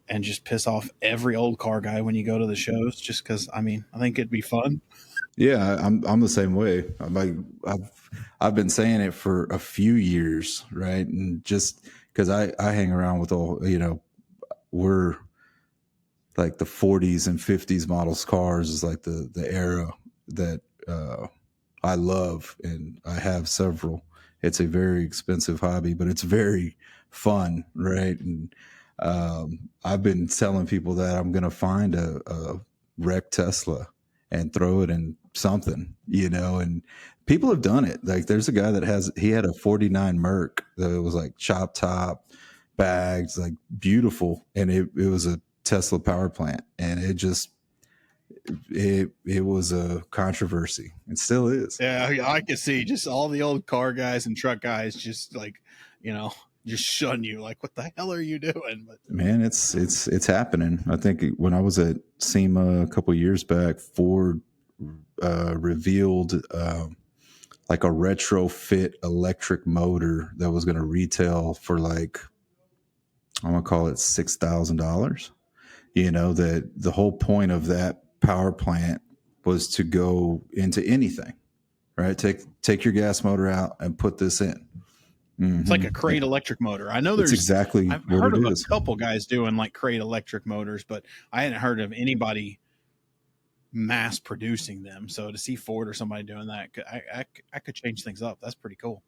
and just piss off every old car guy when you go to the shows, just because, I mean, I think it'd be fun. Yeah, I'm the same way. I've been saying it for a few years, right? And just because I hang around with all, you know, we're like the 40s and 50s models cars is like the era that I love, and I have several. It's a very expensive hobby, but it's very fun, right? And I've been telling people that I'm going to find a wrecked Tesla and throw it in something, you know, and people have done it. Like there's a guy that he had a 49 Merc that was like chop top bags, like beautiful. And it was a Tesla power plant, and it was a controversy. It still is. Yeah, I can see just all the old car guys and truck guys just like, you know, just shun you, like, what the hell are you doing? But man, it's happening. I think when I was at SEMA a couple of years back, Ford revealed like a retrofit electric motor that was going to retail for like, I'm gonna call it $6,000. You know, that the whole point of that power plant was to go into anything, right? Take your gas motor out and put this in. It's like a crate electric motor. I know I've heard of a couple guys doing like crate electric motors, but I hadn't heard of anybody mass producing them. So to see Ford or somebody doing that, I could change things up. That's pretty cool.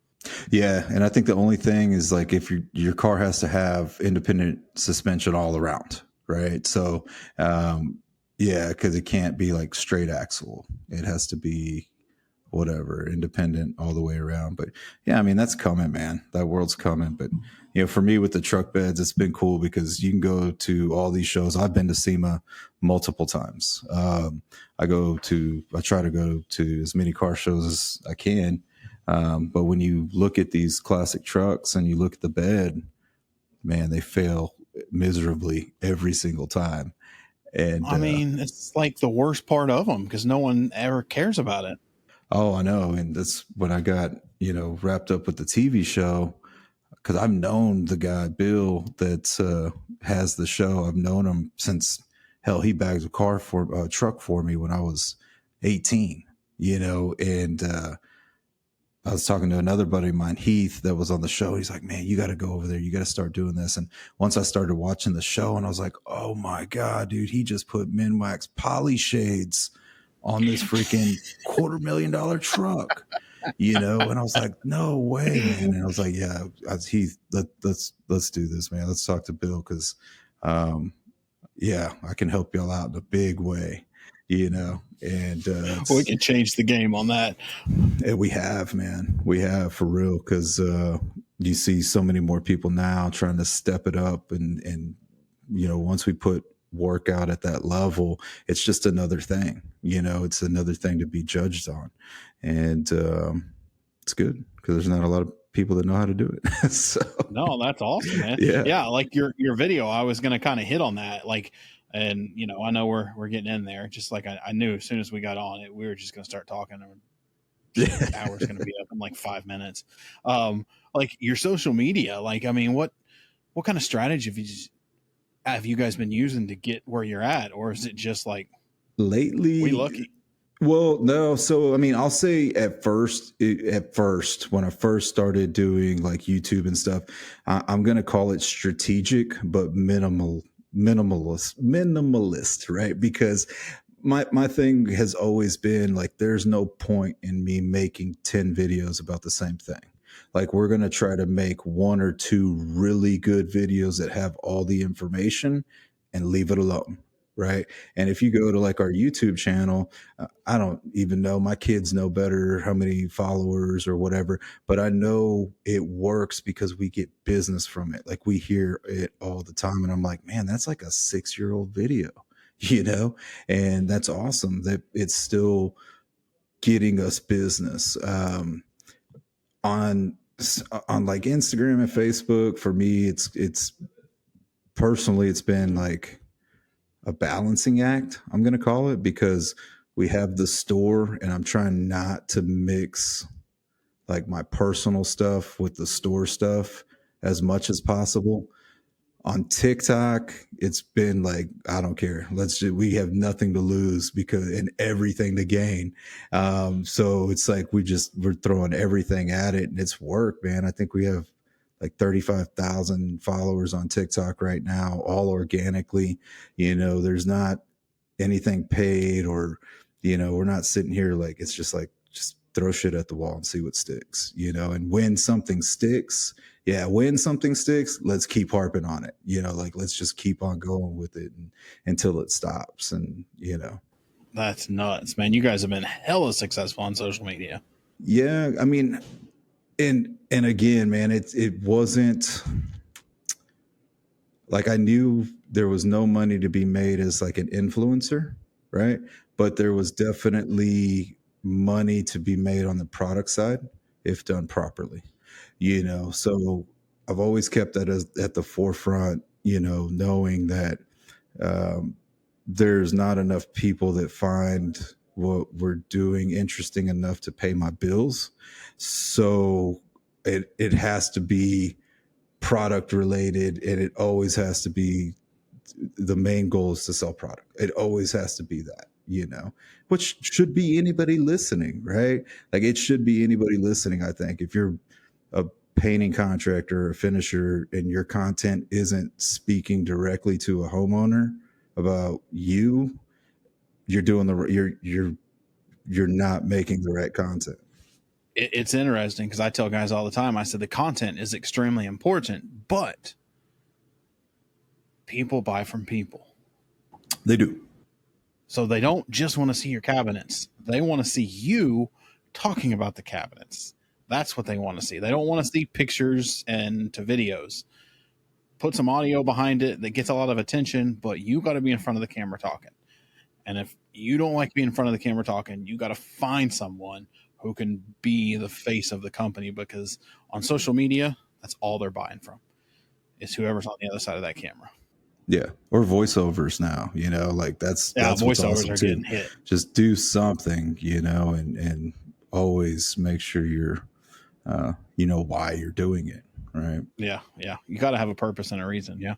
Yeah, and I think the only thing is like if your car has to have independent suspension all around, right? So yeah, because it can't be like straight axle. It has to be whatever, independent all the way around. But yeah, I mean, that's coming, man. That world's coming. But you know, for me with the truck beds, it's been cool because you can go to all these shows. I've been to SEMA multiple times. I try to go to as many car shows as I can. But when you look at these classic trucks and you look at the bed, man, they fail miserably every single time. And I mean, it's like the worst part of them because no one ever cares about it. oh, I know. And that's when I got, you know, wrapped up with the TV show, because I've known the guy, Bill, that has the show. I've known him since, hell, he bagged a truck for me when I was 18, you know, and I was talking to another buddy of mine, Heath, that was on the show. He's like, man, you got to go over there. You got to start doing this. And once I started watching the show, and I was like, oh my God, dude, he just put Minwax poly shades on this freaking $250,000 truck, you know? And I was like, no way, man. And I was like, yeah, Heath, let's do this, man. Let's talk to Bill. Cause, yeah, I can help y'all out in a big way, you know? And We can change the game on that. and we have, man. We have, for real, because you see so many more people now trying to step it up, and you know, once we put work out at that level, it's just another thing. You know, it's another thing to be judged on, and it's good because there's not a lot of people that know how to do it. So No, that's awesome, man. yeah, Like your video, I was going to kind of hit on that. Like, and you know, I know we're getting in there. Just like I knew as soon as we got on it, we were just going to start talking. And the hour's going to be up in like 5 minutes. Like your social media, like, I mean, what kind of strategy have you guys been using to get where you're at, or is it just like lately, we lucky? Well, no. So, I mean, I'll say at first, when I first started doing like YouTube and stuff, I'm going to call it strategic, but minimalist, right? Because my thing has always been like, there's no point in me making 10 videos about the same thing. Like, we're going to try to make one or two really good videos that have all the information and leave it alone. Right. And if you go to like our YouTube channel, I don't even know, my kids know better how many followers or whatever, but I know it works because we get business from it. Like, we hear it all the time. And I'm like, man, that's like a 6-year-old video, you know, and that's awesome that it's still getting us business. On like Instagram and Facebook, for me, it's personally, it's been like a balancing act, I'm going to call it, because we have the store and I'm trying not to mix like my personal stuff with the store stuff as much as possible. On TikTok, it's been like, I don't care. We have nothing to lose and everything to gain. So it's like, we're throwing everything at it, and it's work, man. I think we have like 35,000 followers on TikTok right now, all organically. You know, there's not anything paid, or, you know, we're not sitting here like, it's just like, just throw shit at the wall and see what sticks, you know. And when something sticks, let's keep harping on it, you know, like, let's just keep on going with it until it stops. And, you know, That's nuts, man. You guys have been hella successful on social media. yeah, I mean, and again, man, it wasn't like, I knew there was no money to be made as like an influencer, right? But there was definitely money to be made on the product side if done properly, you know. So I've always kept that at the forefront, you know, knowing that there's not enough people that find what we're doing interesting enough to pay my bills. So it has to be product related, and it always has to be, the main goal is to sell product. It always has to be that, you know, which should be anybody listening, right? Like, it should be anybody listening. I think if you're a painting contractor or a finisher and your content isn't speaking directly to a homeowner about you're not making the right content. It's interesting because I tell guys all the time, I said the content is extremely important, but people buy from people. They do. So they don't just want to see your cabinets. They want to see you talking about the cabinets. That's what they want to see. They don't want to see pictures and to videos. Put some audio behind it that gets a lot of attention, but you got to be in front of the camera talking. And if you don't like being in front of the camera talking, you got to find someone who can be the face of the company, because on social media, that's all they're buying from, is whoever's on the other side of that camera. Yeah. Or voiceovers now, like that's what's voiceovers awesome are too. getting hit. Just do something, and always make sure you're, why you're doing it. Right. Yeah. You got to have a purpose and a reason. Yeah.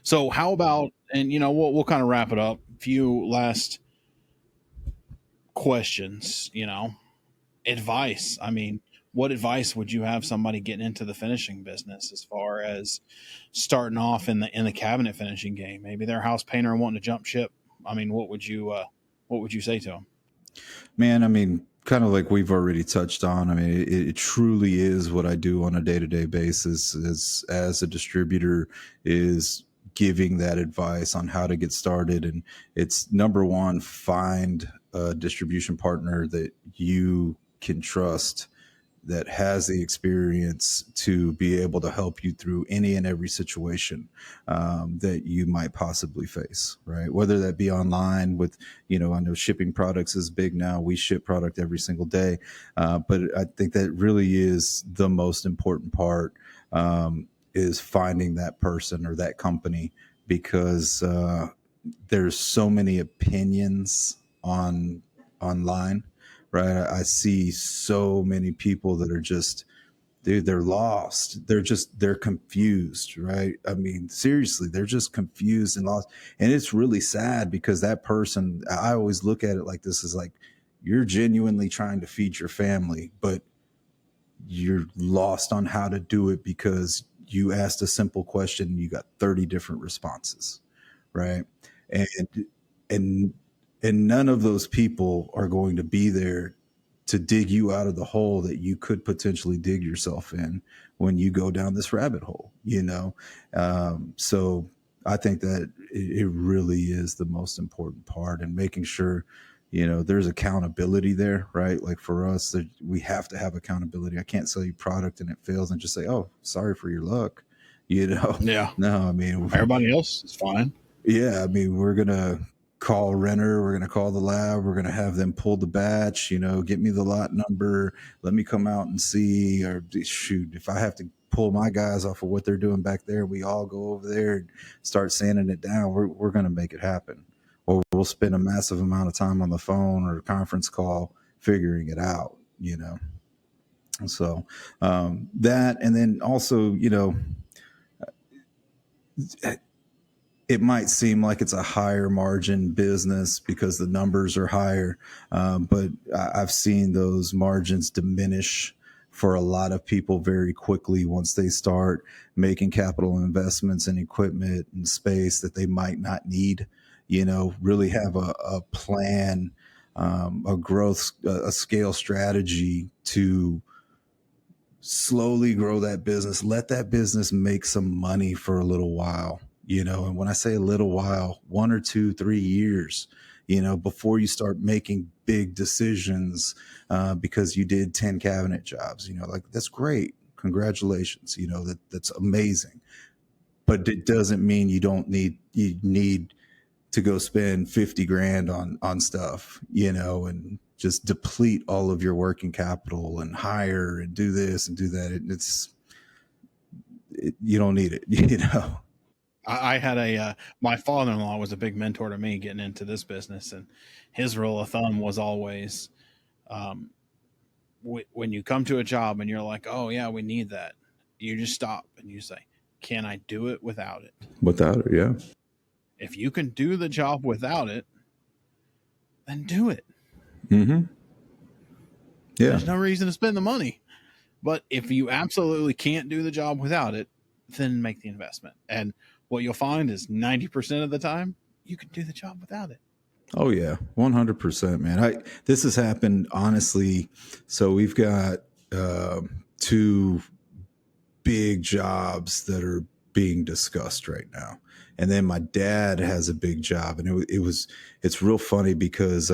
So how about, and we'll kind of wrap it up. A few last questions, advice. I mean, what advice would you have somebody getting into the finishing business as far as starting off in the cabinet finishing game? Maybe they're a house painter and wanting to jump ship. I mean, what would you say to them? Man, I mean, kind of like we've already touched on. I mean, it truly is what I do on a day-to-day basis as a distributor, is giving that advice on how to get started. And it's number one, find a distribution partner that you can trust, that has the experience to be able to help you through any and every situation that you might possibly face, right? Whether that be online with, I know shipping products is big now. We ship product every single day. But I think that really is the most important part, is finding that person or that company, because there's so many opinions online. Right. I see so many people that are just, dude, they're lost. They're confused. Right. I mean, seriously, they're just confused and lost. And it's really sad, because that person, I always look at it like this, is like, you're genuinely trying to feed your family, but you're lost on how to do it because you asked a simple question and you got 30 different responses. Right. And none of those people are going to be there to dig you out of the hole that you could potentially dig yourself in when you go down this rabbit hole, So I think that it really is the most important part, and making sure, there's accountability there, right? Like for us, we have to have accountability. I can't sell you product and it fails and just say, oh, sorry for your luck, Yeah. No, I mean, everybody else is fine. Yeah. I mean, we're going to call a renter, we're going to call the lab, we're going to have them pull the batch, get me the lot number, let me come out and see, or shoot, if I have to pull my guys off of what they're doing back there, we all go over there and start sanding it down, we're going to make it happen. Or we'll spend a massive amount of time on the phone or a conference call figuring it out, So that, and then also, it might seem like it's a higher margin business because the numbers are higher, but I've seen those margins diminish for a lot of people very quickly once they start making capital investments in equipment and space that they might not need. Really have a plan, a growth, a scale strategy to slowly grow that business. Let that business make some money for a little while. And when I say a little while, 1 or 2, 3 years, before you start making big decisions, because you did 10 cabinet jobs, like that's great. Congratulations. That's amazing. But it doesn't mean you need to go spend 50 grand on stuff, and just deplete all of your working capital and hire and do this and do that. You don't need it, I had my father-in-law was a big mentor to me getting into this business, and his rule of thumb was always, when you come to a job and you're like, oh yeah, we need that, you just stop and you say, can I do it without it? Without it, yeah. If you can do the job without it, then do it. Mm-hmm. Yeah. There's no reason to spend the money. But if you absolutely can't do the job without it, then make the investment. And what you'll find is 90% of the time, you can do the job without it. Oh yeah, 100%, man. This has happened honestly. So we've got 2 big jobs that are being discussed right now, and then my dad has a big job, and it's real funny because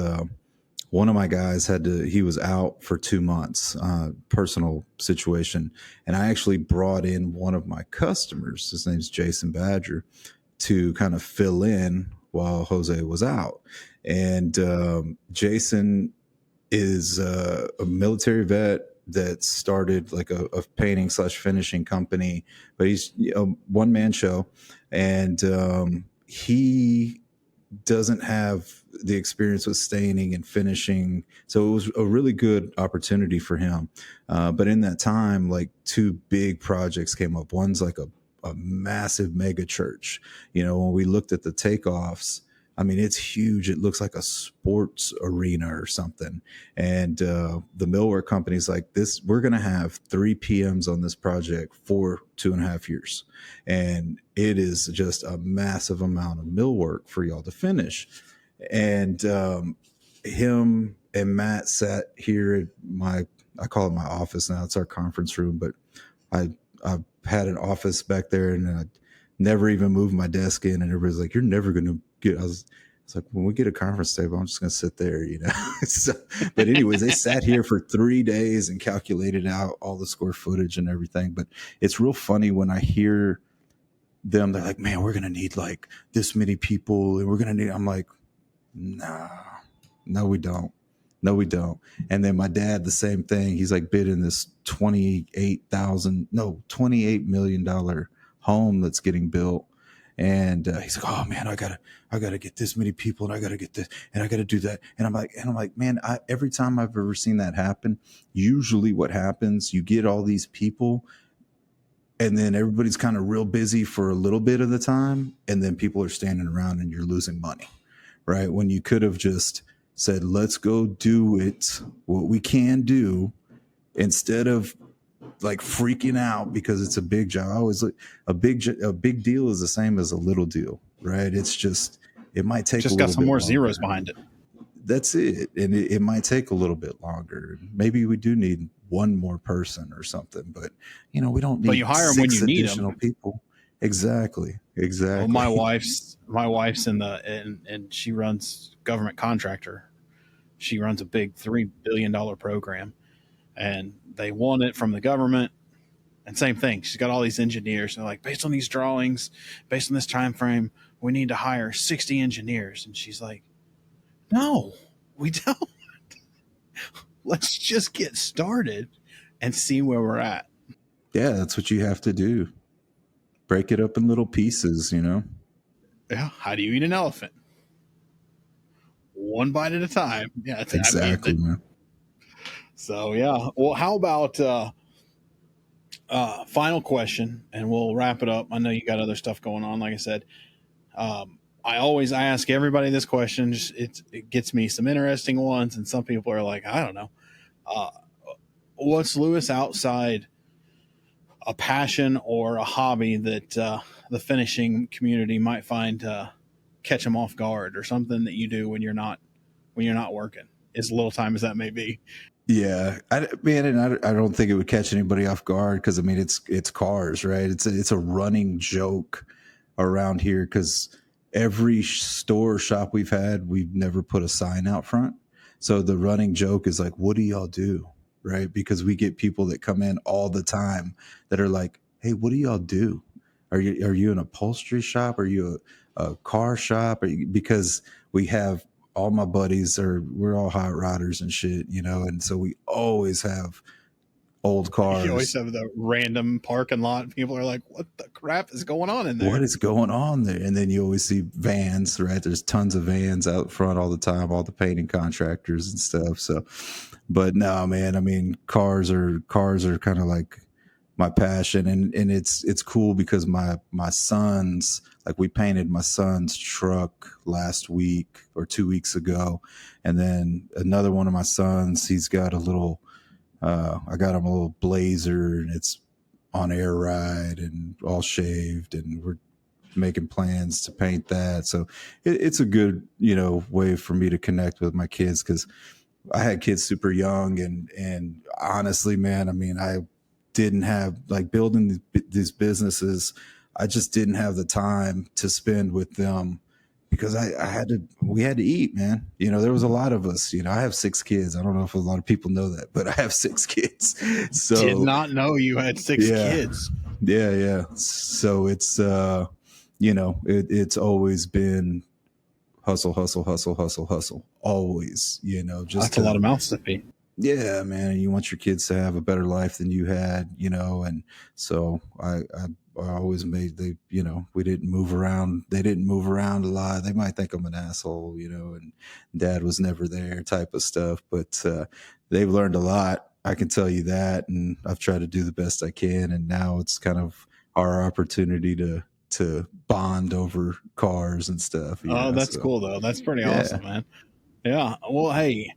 one of my guys he was out for 2 months, personal situation. And I actually brought in one of my customers, his name's Jason Badger, to kind of fill in while Jose was out. And Jason is a military vet that started like a painting / finishing company, but he's a one-man show. And he doesn't have the experience with staining and finishing. So it was a really good opportunity for him. But in that time, like 2 big projects came up. One's like a massive mega church. When we looked at the takeoffs, I mean, it's huge. It looks like a sports arena or something. And the millwork company's like, we're going to have 3 PMs on this project for 2.5 years. And it is just a massive amount of millwork for y'all to finish. And him and Matt sat here at I call it my office now. It's our conference room, but I've had an office back there, and I never even moved my desk in. And everybody's like, "You're never going to get." It's like, when we get a conference table, I'm just going to sit there, So, but anyways, they sat here for 3 days and calculated out all the square footage and everything. But it's real funny when I hear them. They're like, "Man, we're going to need like this many people, and we're going to need." I'm like, "Nah, no, we don't. No, we don't." And then my dad, the same thing. He's like bidding this $28 million home that's getting built. And he's like, "Oh man, I gotta get this many people, and I gotta get this, and I gotta do that." And I'm like, man, every time I've ever seen that happen, usually what happens, you get all these people, and then everybody's kind of real busy for a little bit of the time, and then people are standing around and you're losing money, right? When you could have just said, "Let's go do it, what we can do," instead of like freaking out because it's a big job. I always look, a big deal is the same as a little deal, right? It's just, it might take just a got little some bit more longer. zeros behind it. That's it. And it might take a little bit longer. Maybe we do need one more person or something, but we don't need But you hire them when 6 you need additional them. People. Exactly. Well, my wife's and she runs government contractor. She runs a big $3 billion program, and they won it from the government. And same thing, she's got all these engineers. And they're like, based on these drawings, based on this time frame, we need to hire 60 engineers. And she's like, "No, we don't. Let's just get started and see where we're at." Yeah, that's what you have to do. Break it up in little pieces, Yeah. How do you eat an elephant? One bite at a time. Yeah. Exactly, man. So, yeah. Well, how about final question, and we'll wrap it up. I know you got other stuff going on. Like I said, I ask everybody this question. It gets me some interesting ones, and some people are like, I don't know. What's Lewis outside a passion or a hobby that the finishing community might find catch them off guard, or something that you do when you're not working, as little time as that may be? Yeah, I don't think it would catch anybody off guard, because I mean it's cars, right? It's a running joke around here, because every store shop we've had, we've never put a sign out front. So the running joke is like, "What do y'all do?" Right? Because we get people that come in all the time that are like, "Hey, what do y'all do? Are you an upholstery shop? Are you a car shop?" Because we have, all my buddies we're all hot rodders and shit, and so we always have old cars. You always have the random parking lot. People are like, "What the crap is going on in there? What is going on there?" And then you always see vans, right? There's tons of vans out front all the time, all the painting contractors and stuff. So, but no, man, I mean, cars are kind of like my passion, and it's cool because my sons, like, we painted my son's truck last week or 2 weeks ago, and then another one of my sons, he's got a little I got him a little Blazer, and it's on air ride and all shaved, and we're making plans to paint that. So it's a good way for me to connect with my kids, because I had kids super young, and honestly, man, I mean, I didn't have, like, building these businesses, I just didn't have the time to spend with them because we had to eat, man. You know, there was a lot of us. You know, I have 6 kids. I don't know if a lot of people know that, but I have 6 kids. So did not know you had 6 kids. Yeah. So it's it's always been hustle, always. You know, just that's a lot of mouths to feed. Yeah, man. You want your kids to have a better life than you had, you know, and so I always made we didn't move around. They didn't move around a lot. They might think I'm an asshole, you know, and dad was never there type of stuff, but they've learned a lot. I can tell you that. And I've tried to do the best I can. And now it's kind of our opportunity to bond over cars and stuff. Oh, that's cool though. That's pretty awesome, man. Yeah. Well, hey,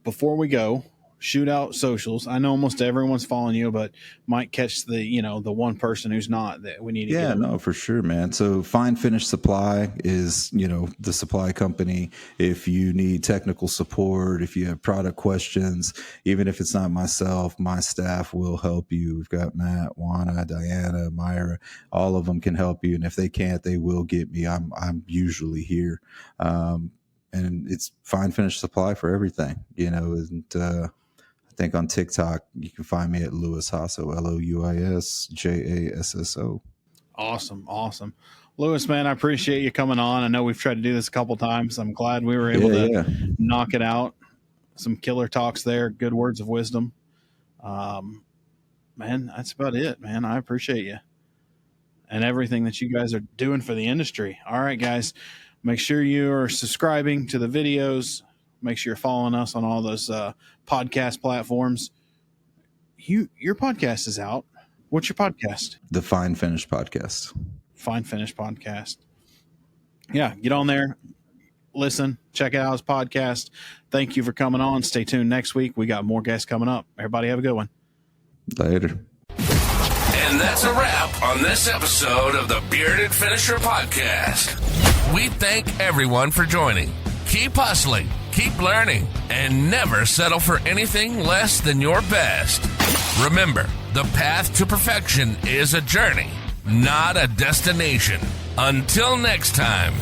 before we go, shoot out socials. I know almost everyone's following you, but might catch the one person who's not, that we need to get. No, for sure, man. So Fine Finish Supply is, the supply company. If you need technical support, if you have product questions, even if it's not myself, my staff will help you. We've got Matt, Juana, Diana, Myra, all of them can help you. And if they can't, they will get me. I'm usually here. And it's Fine Finish Supply for everything, and I think on TikTok, you can find me at Louis Jasso, LouisJasso. Awesome. Louis, man, I appreciate you coming on. I know we've tried to do this a couple times. I'm glad we were able to knock it out. Some killer talks there, good words of wisdom. Man, that's about it, man. I appreciate you and everything that you guys are doing for the industry. All right, guys. Make sure you are subscribing to the videos. Make sure you're following us on all those podcast platforms. Your podcast is out. What's your podcast? The Fine Finish Podcast. Fine Finish Podcast. Yeah, get on there. Listen, check out his podcast. Thank you for coming on. Stay tuned next week. We got more guests coming up. Everybody have a good one. Later. And that's a wrap on this episode of the Bearded Finisher Podcast. We thank everyone for joining. Keep hustling, keep learning, and never settle for anything less than your best. Remember, the path to perfection is a journey, not a destination. Until next time.